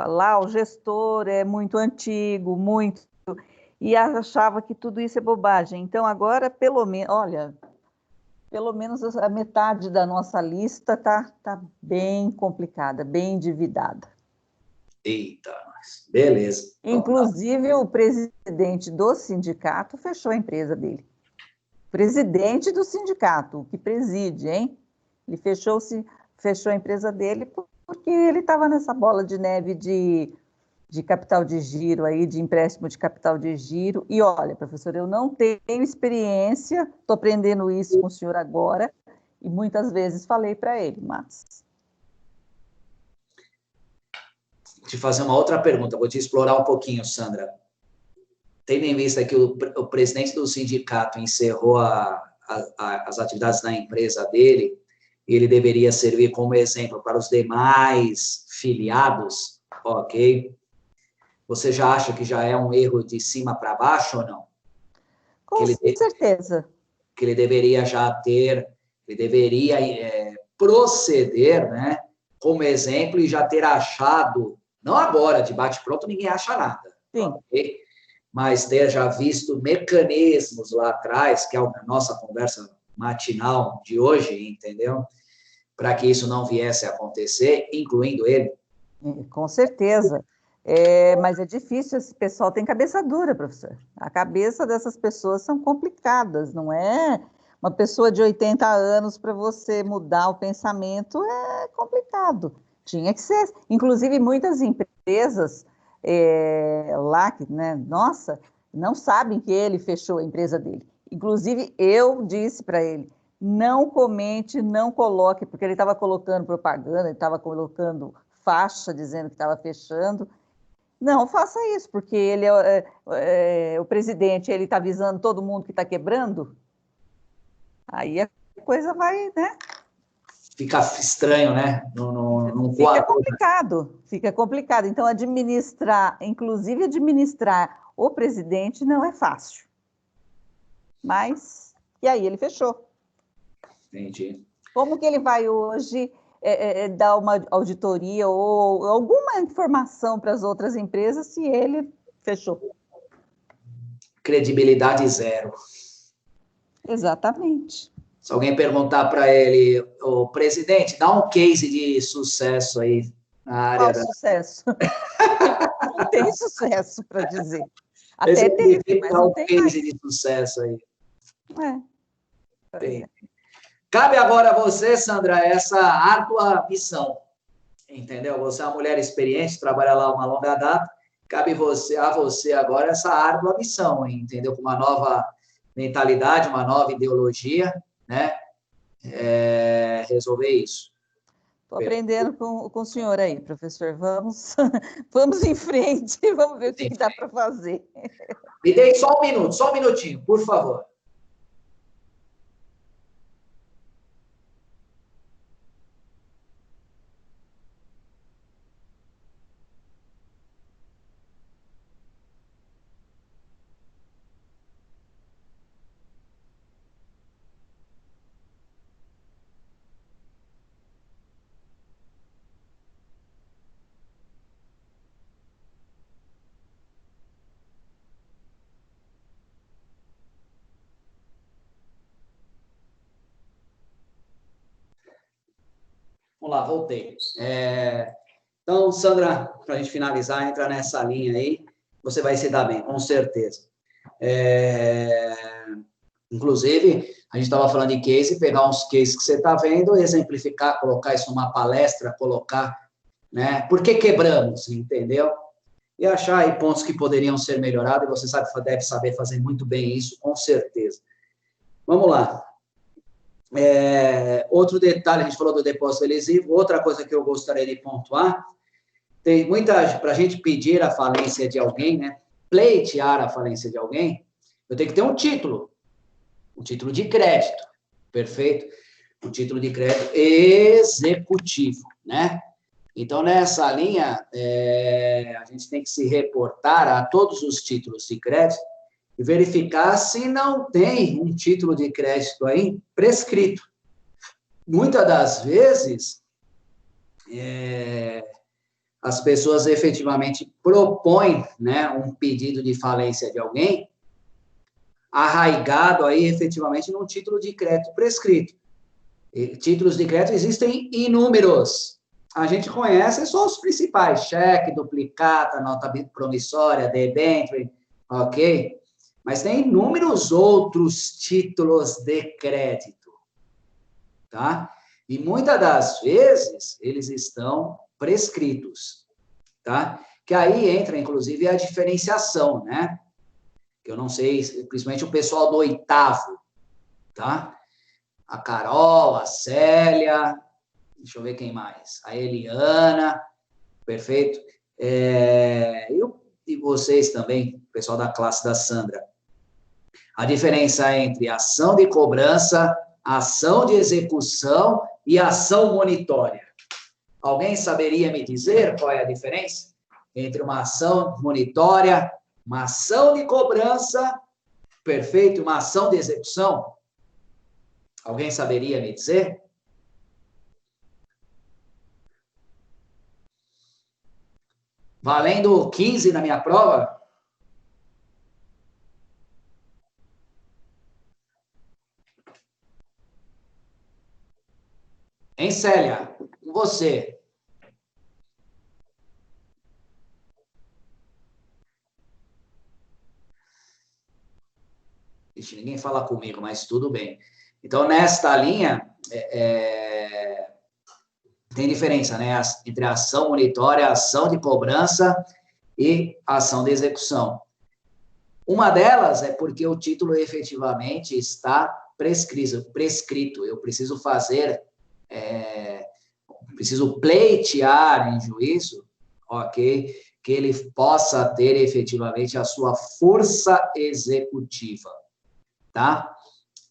lá o gestor é muito antigo, e achava que tudo isso é bobagem. Então agora, pelo menos, olha, pelo menos a metade da nossa lista tá bem complicada, bem endividada. Eita, beleza. Inclusive, o presidente do sindicato fechou a empresa dele. Presidente do sindicato, o que preside, hein? Ele fechou a empresa dele porque ele estava nessa bola de neve de capital de giro aí, de empréstimo de capital de giro. E olha, professor, eu não tenho experiência, estou aprendendo isso com o senhor agora, e muitas vezes falei para ele, mas... Te fazer uma outra pergunta, vou te explorar um pouquinho, Sandra. Tendo em vista que o presidente do sindicato encerrou as atividades na empresa dele, ele deveria servir como exemplo para os demais filiados, ok? Você já acha que já é um erro de cima para baixo ou não? Com certeza. Que ele deveria já ter, ele deveria proceder, né, como exemplo e já ter achado, não agora, de bate-pronto, ninguém acha nada. Sim. Okay? Mas ter já visto mecanismos lá atrás, que é a nossa conversa matinal de hoje, entendeu? Para que isso não viesse a acontecer, incluindo ele. Com certeza. Mas é difícil, esse pessoal tem cabeça dura, professor. A cabeça dessas pessoas são complicadas, não é? Uma pessoa de 80 anos, para você mudar o pensamento, é complicado. Tinha que ser. Inclusive, muitas empresas lá, né, nossa, não sabem que ele fechou a empresa dele. Inclusive, eu disse para ele, não comente, não coloque, porque ele estava colocando propaganda, ele estava colocando faixa dizendo que estava fechando. Não faça isso, porque ele o presidente, ele está avisando todo mundo que está quebrando, aí a coisa vai, né? Fica estranho, né? Não Fica complicado. Então, inclusive administrar o presidente não é fácil. Mas, e aí ele fechou. Entendi. Como que ele vai hoje dar uma auditoria ou alguma informação para as outras empresas se ele fechou? Credibilidade zero. Exatamente. Se alguém perguntar para ele, o presidente, dá um case de sucesso aí na área Qual sucesso? Não tem sucesso para dizer. Até Esse teve, mas dá não um tem case mais. de sucesso aí. Tem. Cabe agora a você, Sandra, essa árdua missão, entendeu? Você é uma mulher experiente, trabalha lá uma longa data, cabe a você agora essa árdua missão, entendeu? Com uma nova mentalidade, uma nova ideologia, né? Resolver isso. Estou aprendendo com o senhor aí, professor. Vamos em frente, vamos ver o que dá para fazer. Me dê só um minuto, só um minutinho, por favor. Vamos lá, voltei. Então, Sandra, para a gente finalizar, entra nessa linha aí, você vai se dar bem, com certeza. Inclusive, a gente estava falando de case, pegar uns cases que você está vendo, exemplificar, colocar isso numa palestra, colocar, né? Por que quebramos, entendeu? E achar aí pontos que poderiam ser melhorados, e você deve saber fazer muito bem isso, com certeza. Vamos lá. Outro detalhe, a gente falou do depósito lesivo, outra coisa que eu gostaria de pontuar, tem muita, para a gente pedir a falência de alguém, né? Pleitear a falência de alguém, eu tenho que ter um título de crédito, perfeito? Um título de crédito executivo, né? Então, nessa linha, a gente tem que se reportar a todos os títulos de crédito e verificar se não tem um título de crédito aí prescrito. Muitas das vezes, as pessoas efetivamente propõem, né, um pedido de falência de alguém arraigado aí efetivamente num título de crédito prescrito. E títulos de crédito existem inúmeros. A gente conhece só os principais: cheque, duplicata, nota promissória, debênture, ok? Mas tem inúmeros outros títulos de crédito, tá? E muitas das vezes eles estão prescritos, tá? Que aí entra, inclusive, a diferenciação, né? Que eu não sei, principalmente o pessoal do 8º, tá? A Carol, a Célia, deixa eu ver quem mais, a Eliana, perfeito? E vocês também, o pessoal da classe da Sandra. A diferença entre ação de cobrança, ação de execução e ação monitória. Alguém saberia me dizer qual é a diferença entre uma ação monitória, uma ação de cobrança, perfeito, uma ação de execução? Alguém saberia me dizer? Valendo 15 na minha prova? Hein, Célia? Com você. Ixi, ninguém fala comigo, mas tudo bem. Então, nesta linha, tem diferença, né? Entre a ação monitória, a ação de cobrança e a ação de execução. Uma delas é porque o título efetivamente está prescrito. Eu preciso fazer, preciso pleitear em juízo, ok? Que ele possa ter efetivamente a sua força executiva, tá?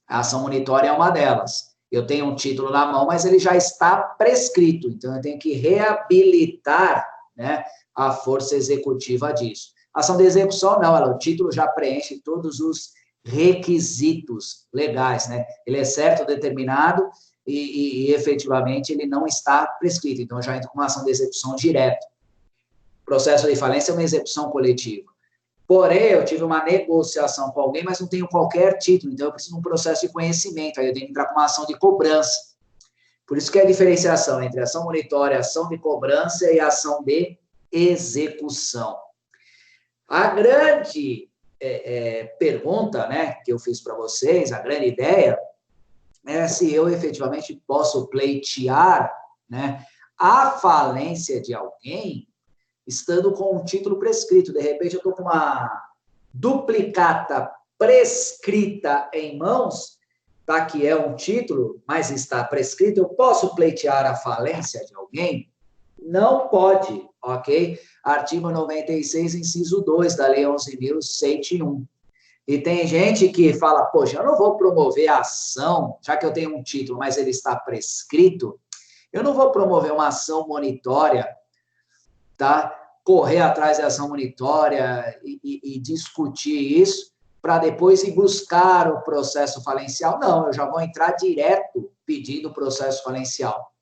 A ação monitória é uma delas. Eu tenho um título na mão, mas ele já está prescrito, então eu tenho que reabilitar, né, a força executiva disso. A ação de execução, não, o título já preenche todos os requisitos legais, né? Ele é certo, determinado e efetivamente ele não está prescrito, então eu já entro com uma ação de execução direto. O processo de falência é uma execução coletiva. Porém, eu tive uma negociação com alguém, mas não tenho qualquer título, então eu preciso de um processo de conhecimento, aí eu tenho que entrar com uma ação de cobrança. Por isso que é a diferenciação entre ação monitória, ação de cobrança e ação de execução. A grande pergunta, né, que eu fiz para vocês, a grande ideia, é se eu efetivamente posso pleitear, né, a falência de alguém estando com um título prescrito. De repente, eu estou com uma duplicata prescrita em mãos, tá? Que é um título, mas está prescrito. Eu posso pleitear a falência de alguém? Não pode, ok? Artigo 96, inciso 2 da Lei 11.101. E tem gente que fala, poxa, eu não vou promover a ação, já que eu tenho um título, mas ele está prescrito, eu não vou promover uma ação monitória, tá? Correr atrás da ação monitória e discutir isso para depois ir buscar o processo falencial. Não, eu já vou entrar direto pedindo o processo falencial.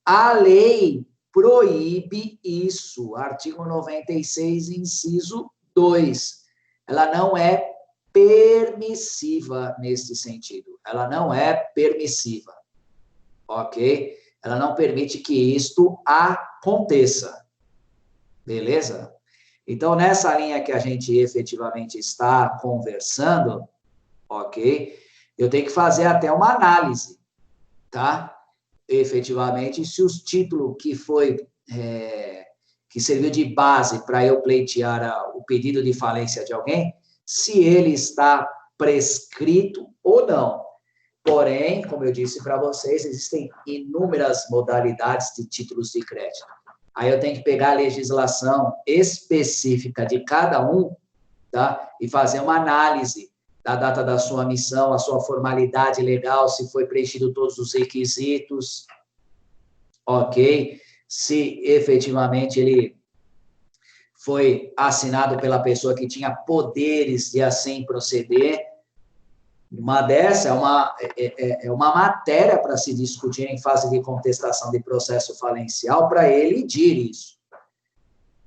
A lei proíbe isso, artigo 96, inciso 2. Ela não é permissiva nesse sentido. Ela não é permissiva, ok? ela não permite que isto aconteça. Beleza? Então, nessa linha que a gente efetivamente está conversando, ok? Eu tenho que fazer até uma análise, tá? Efetivamente, se os títulos que foi, que serviu de base para eu pleitear o pedido de falência de alguém, se ele está prescrito ou não. Porém, como eu disse para vocês, existem inúmeras modalidades de títulos de crédito. Aí eu tenho que pegar a legislação específica de cada um, tá? E fazer uma análise da data da sua missão, a sua formalidade legal, se foi preenchido todos os requisitos, ok? Se efetivamente ele foi assinado pela pessoa que tinha poderes de assim proceder. Uma dessa é uma matéria para se discutir em fase de contestação de processo falencial para ele dir isso.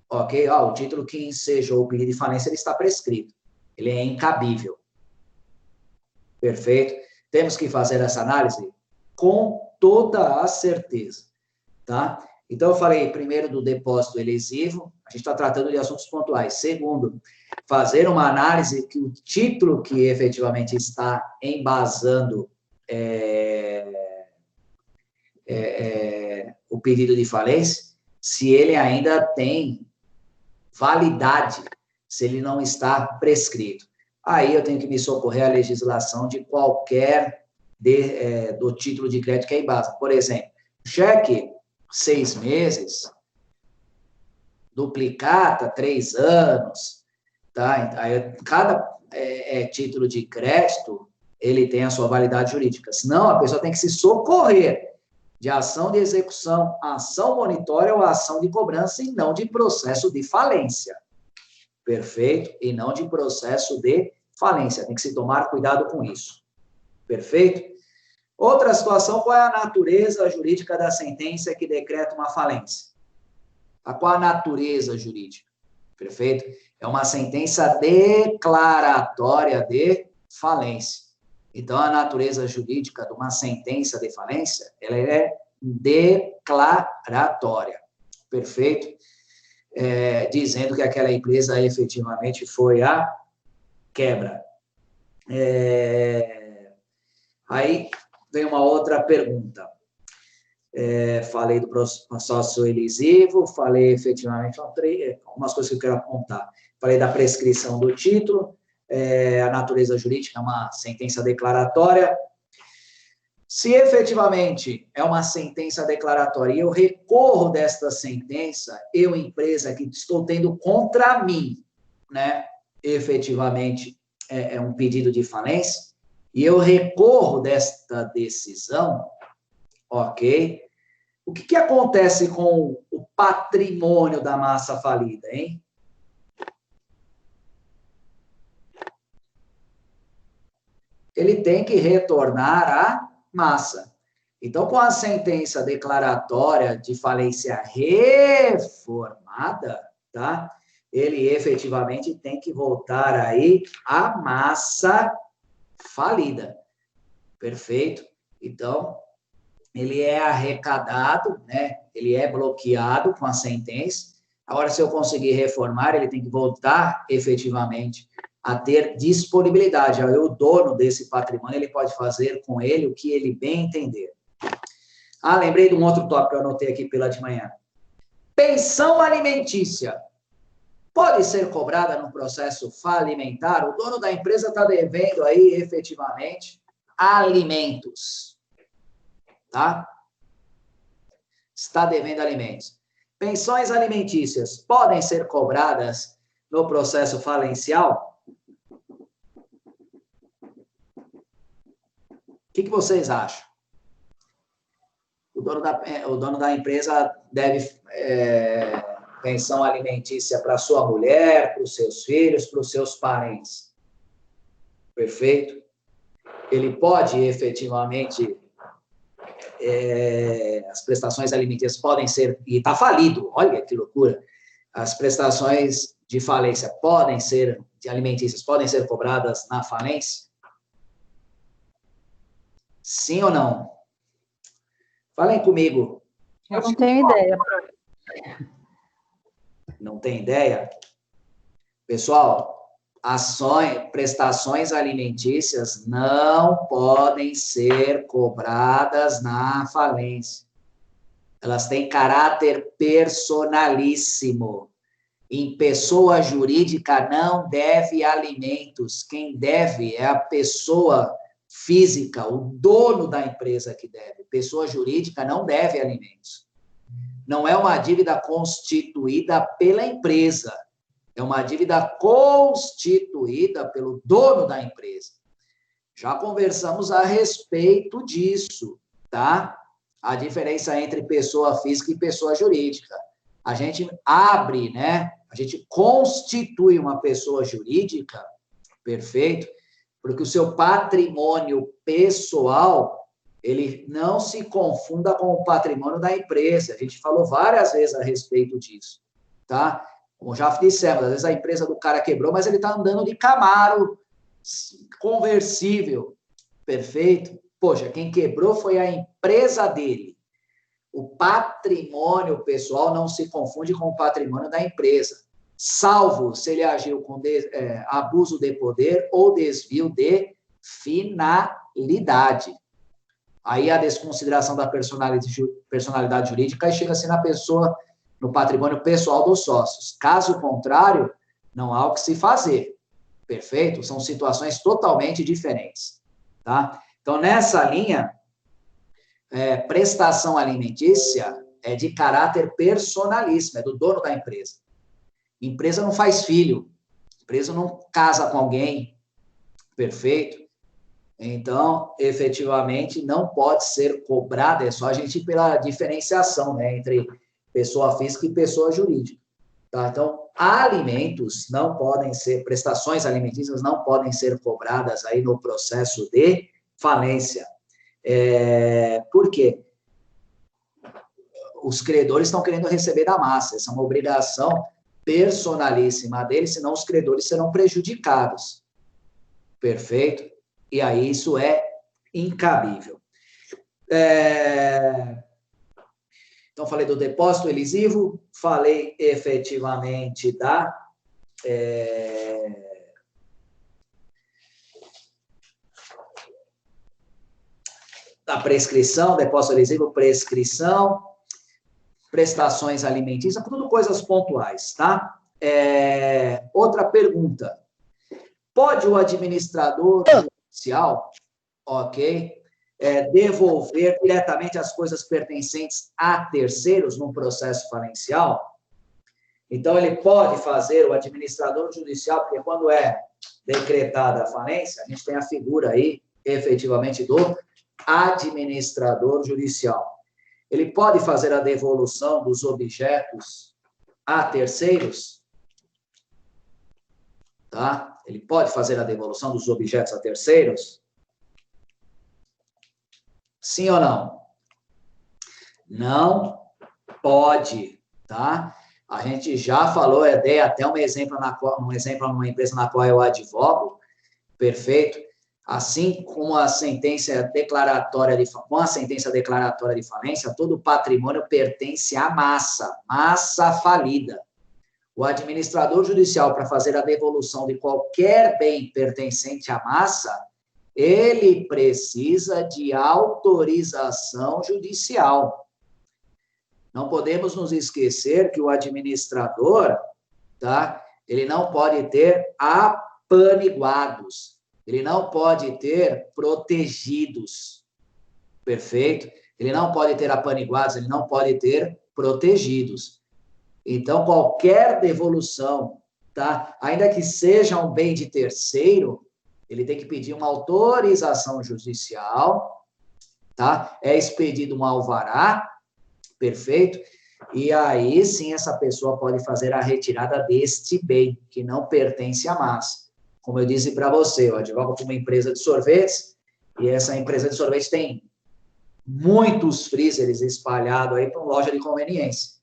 Ok? O título que ensejou o pedido de falência ele está prescrito. Ele é incabível. Perfeito? Temos que fazer essa análise com toda a certeza. Tá? Então, eu falei primeiro do depósito elesivo, a gente está tratando de assuntos pontuais. Segundo, fazer uma análise que o título que efetivamente está embasando o pedido de falência, se ele ainda tem validade, se ele não está prescrito. Aí eu tenho que me socorrer à legislação de qualquer do título de crédito que é embasa. Por exemplo, cheque 6 meses, duplicata 3 anos, tá? Aí, cada título de crédito, ele tem a sua validade jurídica. Senão, a pessoa tem que se socorrer de ação de execução, ação monitória ou ação de cobrança e não de processo de falência. Perfeito? E não de processo de falência. Tem que se tomar cuidado com isso. Perfeito? Outra situação, qual é a natureza jurídica da sentença que decreta uma falência? Qual a natureza jurídica? Perfeito? É uma sentença declaratória de falência. Então, a natureza jurídica de uma sentença de falência, ela é declaratória. Perfeito? Dizendo que aquela empresa efetivamente foi a quebra. Aí vem uma outra pergunta. Falei do processo elesivo, falei efetivamente algumas coisas que eu quero apontar. Falei da prescrição do título, a natureza jurídica é uma sentença declaratória. Se efetivamente é uma sentença declaratória e eu recorro desta sentença, eu, empresa que estou tendo contra mim, né, efetivamente é um pedido de falência, e eu recorro desta decisão, ok? O que acontece com o patrimônio da massa falida, hein? Ele tem que retornar à massa. Então, com a sentença declaratória de falência reformada, tá? Ele efetivamente tem que voltar aí à massa falida. Perfeito? Então, ele é arrecadado, né? Ele é bloqueado com a sentença. Agora, se eu conseguir reformar, ele tem que voltar efetivamente a ter disponibilidade. Aí, o dono desse patrimônio, ele pode fazer com ele o que ele bem entender. Lembrei de um outro tópico que eu anotei aqui pela de manhã. Pensão alimentícia pode ser cobrada no processo falimentar? O dono da empresa está devendo aí, efetivamente, alimentos. Tá? Está devendo alimentos. Pensões alimentícias podem ser cobradas no processo falencial? O que vocês acham? O dono da empresa deve pensão alimentícia para sua mulher, para os seus filhos, para os seus parentes. Perfeito? Ele pode efetivamente... as prestações alimentícias podem ser... E está falido, olha que loucura. As prestações de falência podem ser... de alimentícias podem ser cobradas na falência? Sim ou não? Falem comigo. Eu não tenho ideia. Não tem ideia? Pessoal, prestações alimentícias não podem ser cobradas na falência. Elas têm caráter personalíssimo. Em pessoa jurídica não deve alimentos. Quem deve é a pessoa física, o dono da empresa que deve. Pessoa jurídica não deve alimentos. Não é uma dívida constituída pela empresa. É uma dívida constituída pelo dono da empresa. Já conversamos a respeito disso, tá? A diferença entre pessoa física e pessoa jurídica. A gente abre, né? A gente constitui uma pessoa jurídica, perfeito, porque o seu patrimônio pessoal, ele não se confunda com o patrimônio da empresa. A gente falou várias vezes a respeito disso, tá? Como já dissemos, às vezes a empresa do cara quebrou, mas ele está andando de Camaro conversível, perfeito? Poxa, quem quebrou foi a empresa dele. O patrimônio pessoal não se confunde com o patrimônio da empresa, salvo se ele agiu com abuso de poder ou desvio de finalidade. Aí a desconsideração da personalidade jurídica chega-se na pessoa, no patrimônio pessoal dos sócios. Caso contrário, não há o que se fazer. Perfeito? São situações totalmente diferentes. Tá? Então, nessa linha, prestação alimentícia é de caráter personalíssimo, é do dono da empresa. Empresa não faz filho, empresa não casa com alguém. Perfeito? Então, efetivamente, não pode ser cobrada, é só a gente ir pela diferenciação, né, entre pessoa física e pessoa jurídica. Tá? Então, alimentos não podem ser, prestações alimentícias não podem ser cobradas aí no processo de falência. Por quê? Os credores estão querendo receber da massa, essa é uma obrigação personalíssima deles, senão os credores serão prejudicados. Perfeito? E aí isso é incabível. Então, falei do depósito elisivo, falei efetivamente da prescrição, depósito elisivo, prescrição, prestações alimentícias, tudo coisas pontuais, tá? Outra pergunta. Pode o administrador judicial, ok, devolver diretamente as coisas pertencentes a terceiros num processo falencial? Então, ele pode fazer, o administrador judicial, porque quando é decretada a falência, a gente tem a figura aí, efetivamente, do administrador judicial. Ele pode fazer a devolução dos objetos a terceiros? Tá? Ele pode fazer a devolução dos objetos a terceiros? Sim ou não? Não pode, tá? A gente já falou, eu dei até um exemplo numa empresa na qual eu advogo, perfeito? Assim como a sentença declaratória de falência, todo o patrimônio pertence à massa falida. O administrador judicial, para fazer a devolução de qualquer bem pertencente à massa, ele precisa de autorização judicial. Não podemos nos esquecer que o administrador, tá? Ele não pode ter apaniguados, ele não pode ter protegidos, perfeito? Ele não pode ter apaniguados, ele não pode ter protegidos. Então, qualquer devolução, tá? Ainda que seja um bem de terceiro, ele tem que pedir uma autorização judicial, tá? É expedido um alvará, perfeito? E aí, sim, essa pessoa pode fazer a retirada deste bem, que não pertence à massa. Como eu disse para você, eu advogo com uma empresa de sorvetes, e essa empresa de sorvete tem muitos freezers espalhados aí para uma loja de conveniência.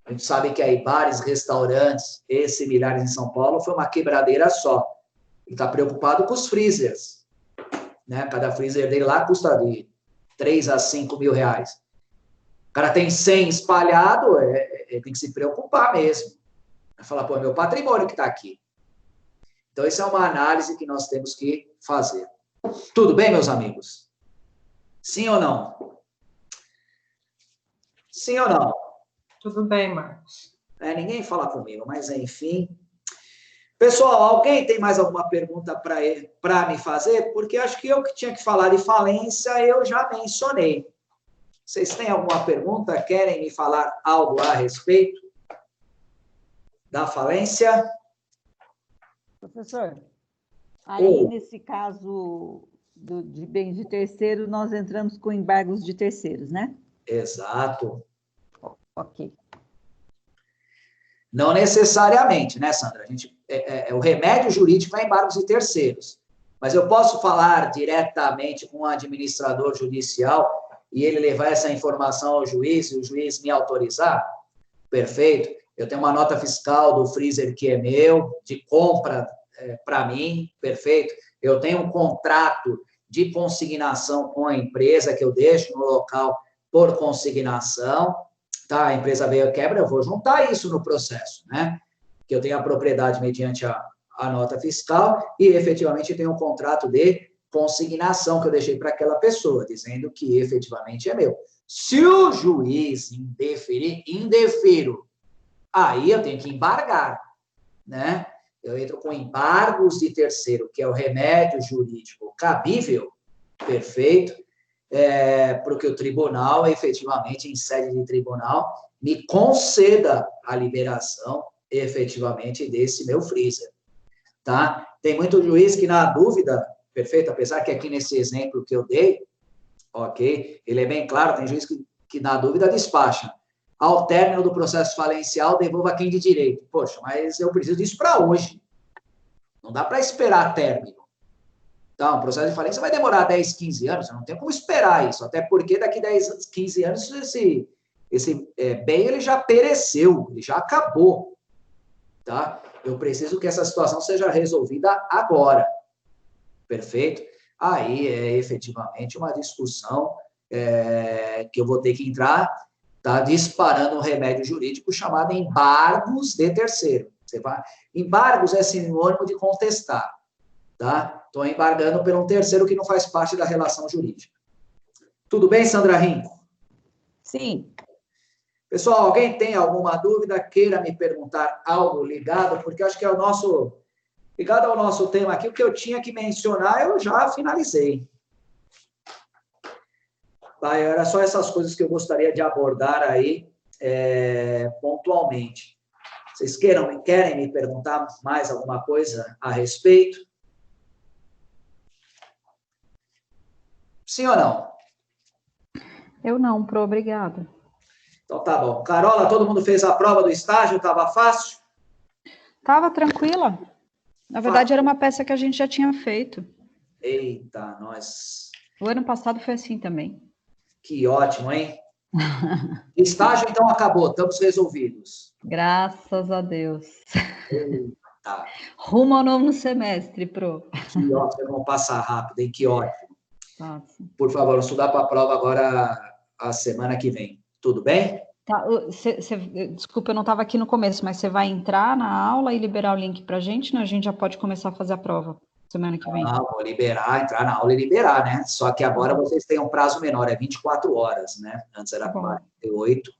A gente sabe que aí bares, restaurantes e similares em São Paulo foi uma quebradeira só. Ele está preocupado com os freezers, né? Cada freezer dele lá custa de 3 a 5 mil reais. O cara tem 100 espalhado, ele tem que se preocupar mesmo. Vai falar, pô, é meu patrimônio que está aqui. Então, isso é uma análise que nós temos que fazer. Tudo bem, meus amigos? Sim ou não? Sim ou não? Tudo bem, Marcos. Ninguém fala comigo, mas enfim. Pessoal, alguém tem mais alguma pergunta para me fazer? Porque acho que eu que tinha que falar de falência, eu já mencionei. Vocês têm alguma pergunta? Querem me falar algo a respeito da falência? Professor, aí nesse caso de bens de terceiro, nós entramos com embargos de terceiros, né? Exato. Ok. Não necessariamente, né, Sandra? O remédio jurídico é embargos de terceiros. Mas eu posso falar diretamente com o administrador judicial e ele levar essa informação ao juiz e o juiz me autorizar? Perfeito. Eu tenho uma nota fiscal do freezer que é meu, de compra para mim, perfeito. Eu tenho um contrato de consignação com a empresa que eu deixo no local por consignação, tá? A empresa veio a quebra, eu vou juntar isso no processo, né? Que eu tenho a propriedade mediante a nota fiscal e efetivamente tenho um contrato de consignação que eu deixei para aquela pessoa, dizendo que efetivamente é meu. Se o juiz indefiro, aí eu tenho que embargar, né? Eu entro com embargos de terceiro, que é o remédio jurídico cabível, perfeito, para que o tribunal, efetivamente, em sede de tribunal, me conceda a liberação, efetivamente, desse meu freezer, tá? Tem muito juiz que, na dúvida, perfeito, apesar que aqui nesse exemplo que eu dei, ok, ele é bem claro, tem juiz que na dúvida, despacha. Ao término do processo falencial, devolva quem de direito. Poxa, mas eu preciso disso para hoje. Não dá para esperar término. Então, o processo de falência vai demorar 10, 15 anos, eu não tenho como esperar isso, até porque daqui 10, 15 anos esse bem ele já pereceu, ele já acabou. Tá? Eu preciso que essa situação seja resolvida agora. Perfeito? Aí é efetivamente uma discussão que eu vou ter que entrar, tá disparando um remédio jurídico chamado embargos de terceiro. Embargos é sinônimo de contestar, tá? Estou embargando por um terceiro que não faz parte da relação jurídica. Tudo bem, Sandra Rinco? Sim. Pessoal, alguém tem alguma dúvida? Queira me perguntar algo ligado, porque eu acho que é ligado ao nosso tema aqui, o que eu tinha que mencionar, eu já finalizei. Era só essas coisas que eu gostaria de abordar aí pontualmente. Vocês querem me perguntar mais alguma coisa a respeito? Sim ou não? Eu não, obrigada. Então tá bom. Carola, todo mundo fez a prova do estágio? Estava fácil? Estava tranquila. Na verdade, era uma peça que a gente já tinha feito. Eita, nós. O ano passado foi assim também. Que ótimo, hein? Estágio, então, acabou. Estamos resolvidos. Graças a Deus. Eita. Rumo ao novo semestre, Pro. Que ótimo, vamos passar rápido, hein? Que ótimo. Nossa. Por favor, vamos estudar para a prova agora a semana que vem. Tudo bem? Tá, desculpa, eu não estava aqui no começo, mas você vai entrar na aula e liberar o link para a gente, né? A gente já pode começar a fazer a prova semana que vem. Vou liberar, entrar na aula e liberar, né? Só que agora vocês têm um prazo menor, é 24 horas, né? Antes era 48,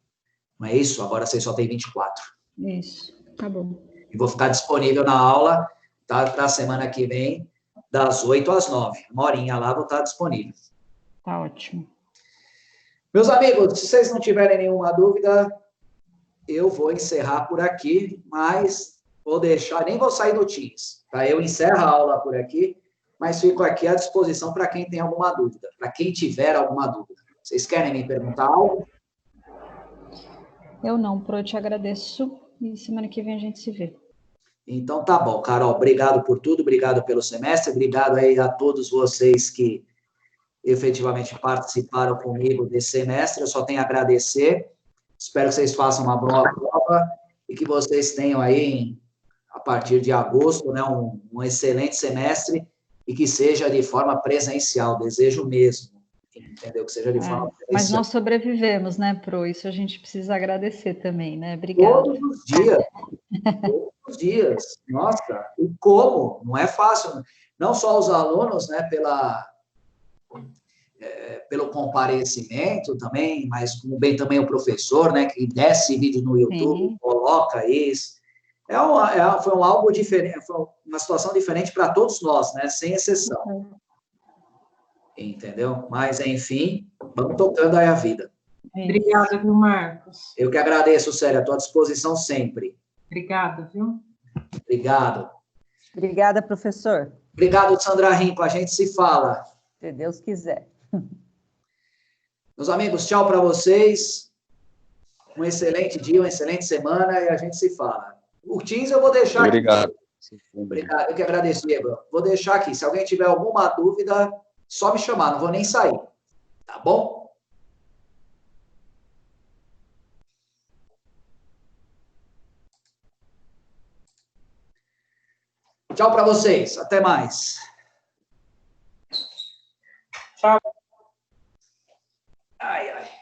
não é isso? Agora vocês só têm 24. Isso, tá bom. E vou ficar disponível na aula, tá? Para a semana que vem, das 8 às 9. Uma horinha lá, vou estar disponível. Tá ótimo. Meus amigos, se vocês não tiverem nenhuma dúvida, eu vou encerrar por aqui, mas vou deixar, nem vou sair do Teams, tá? Eu encerro a aula por aqui, mas fico aqui à disposição para quem tem alguma dúvida, para quem tiver alguma dúvida. Vocês querem me perguntar algo? Eu não, Pro, eu te agradeço e semana que vem a gente se vê. Então tá bom, Carol, obrigado por tudo, obrigado pelo semestre, obrigado aí a todos vocês que efetivamente participaram comigo desse semestre, eu só tenho a agradecer, espero que vocês façam uma boa prova e que vocês tenham aí, a partir de agosto, né, um excelente semestre e que seja de forma presencial, desejo mesmo, entendeu? Que seja de forma Mas presencial. nós sobrevivemos, né, Pro? Isso a gente precisa agradecer também, né? Obrigada. Todos os dias. Todos os dias. Nossa, o como? Não é fácil. Não só os alunos, né, pelo comparecimento também, mas como bem também o professor, né, que desce vídeo no YouTube, Sim. coloca isso. Foi um algo diferente, foi uma situação diferente para todos nós, né, sem exceção. Entendeu? Mas, enfim, vamos tocando aí a vida. Obrigada, viu, Marcos? Eu que agradeço, Célia, à tua disposição sempre. Obrigada, viu? Obrigado. Obrigada, professor. Obrigado, Sandra Rimpo. A gente se fala. Se Deus quiser. Meus amigos, tchau para vocês. Um excelente dia, uma excelente semana e a gente se fala. O Teams eu vou deixar Obrigado. aqui. Obrigado. Eu que agradeço, Diego. Vou deixar aqui. Se alguém tiver alguma dúvida, só me chamar. Não vou nem sair. Tá bom? Tchau para vocês. Até mais. Tchau. Ai, ai.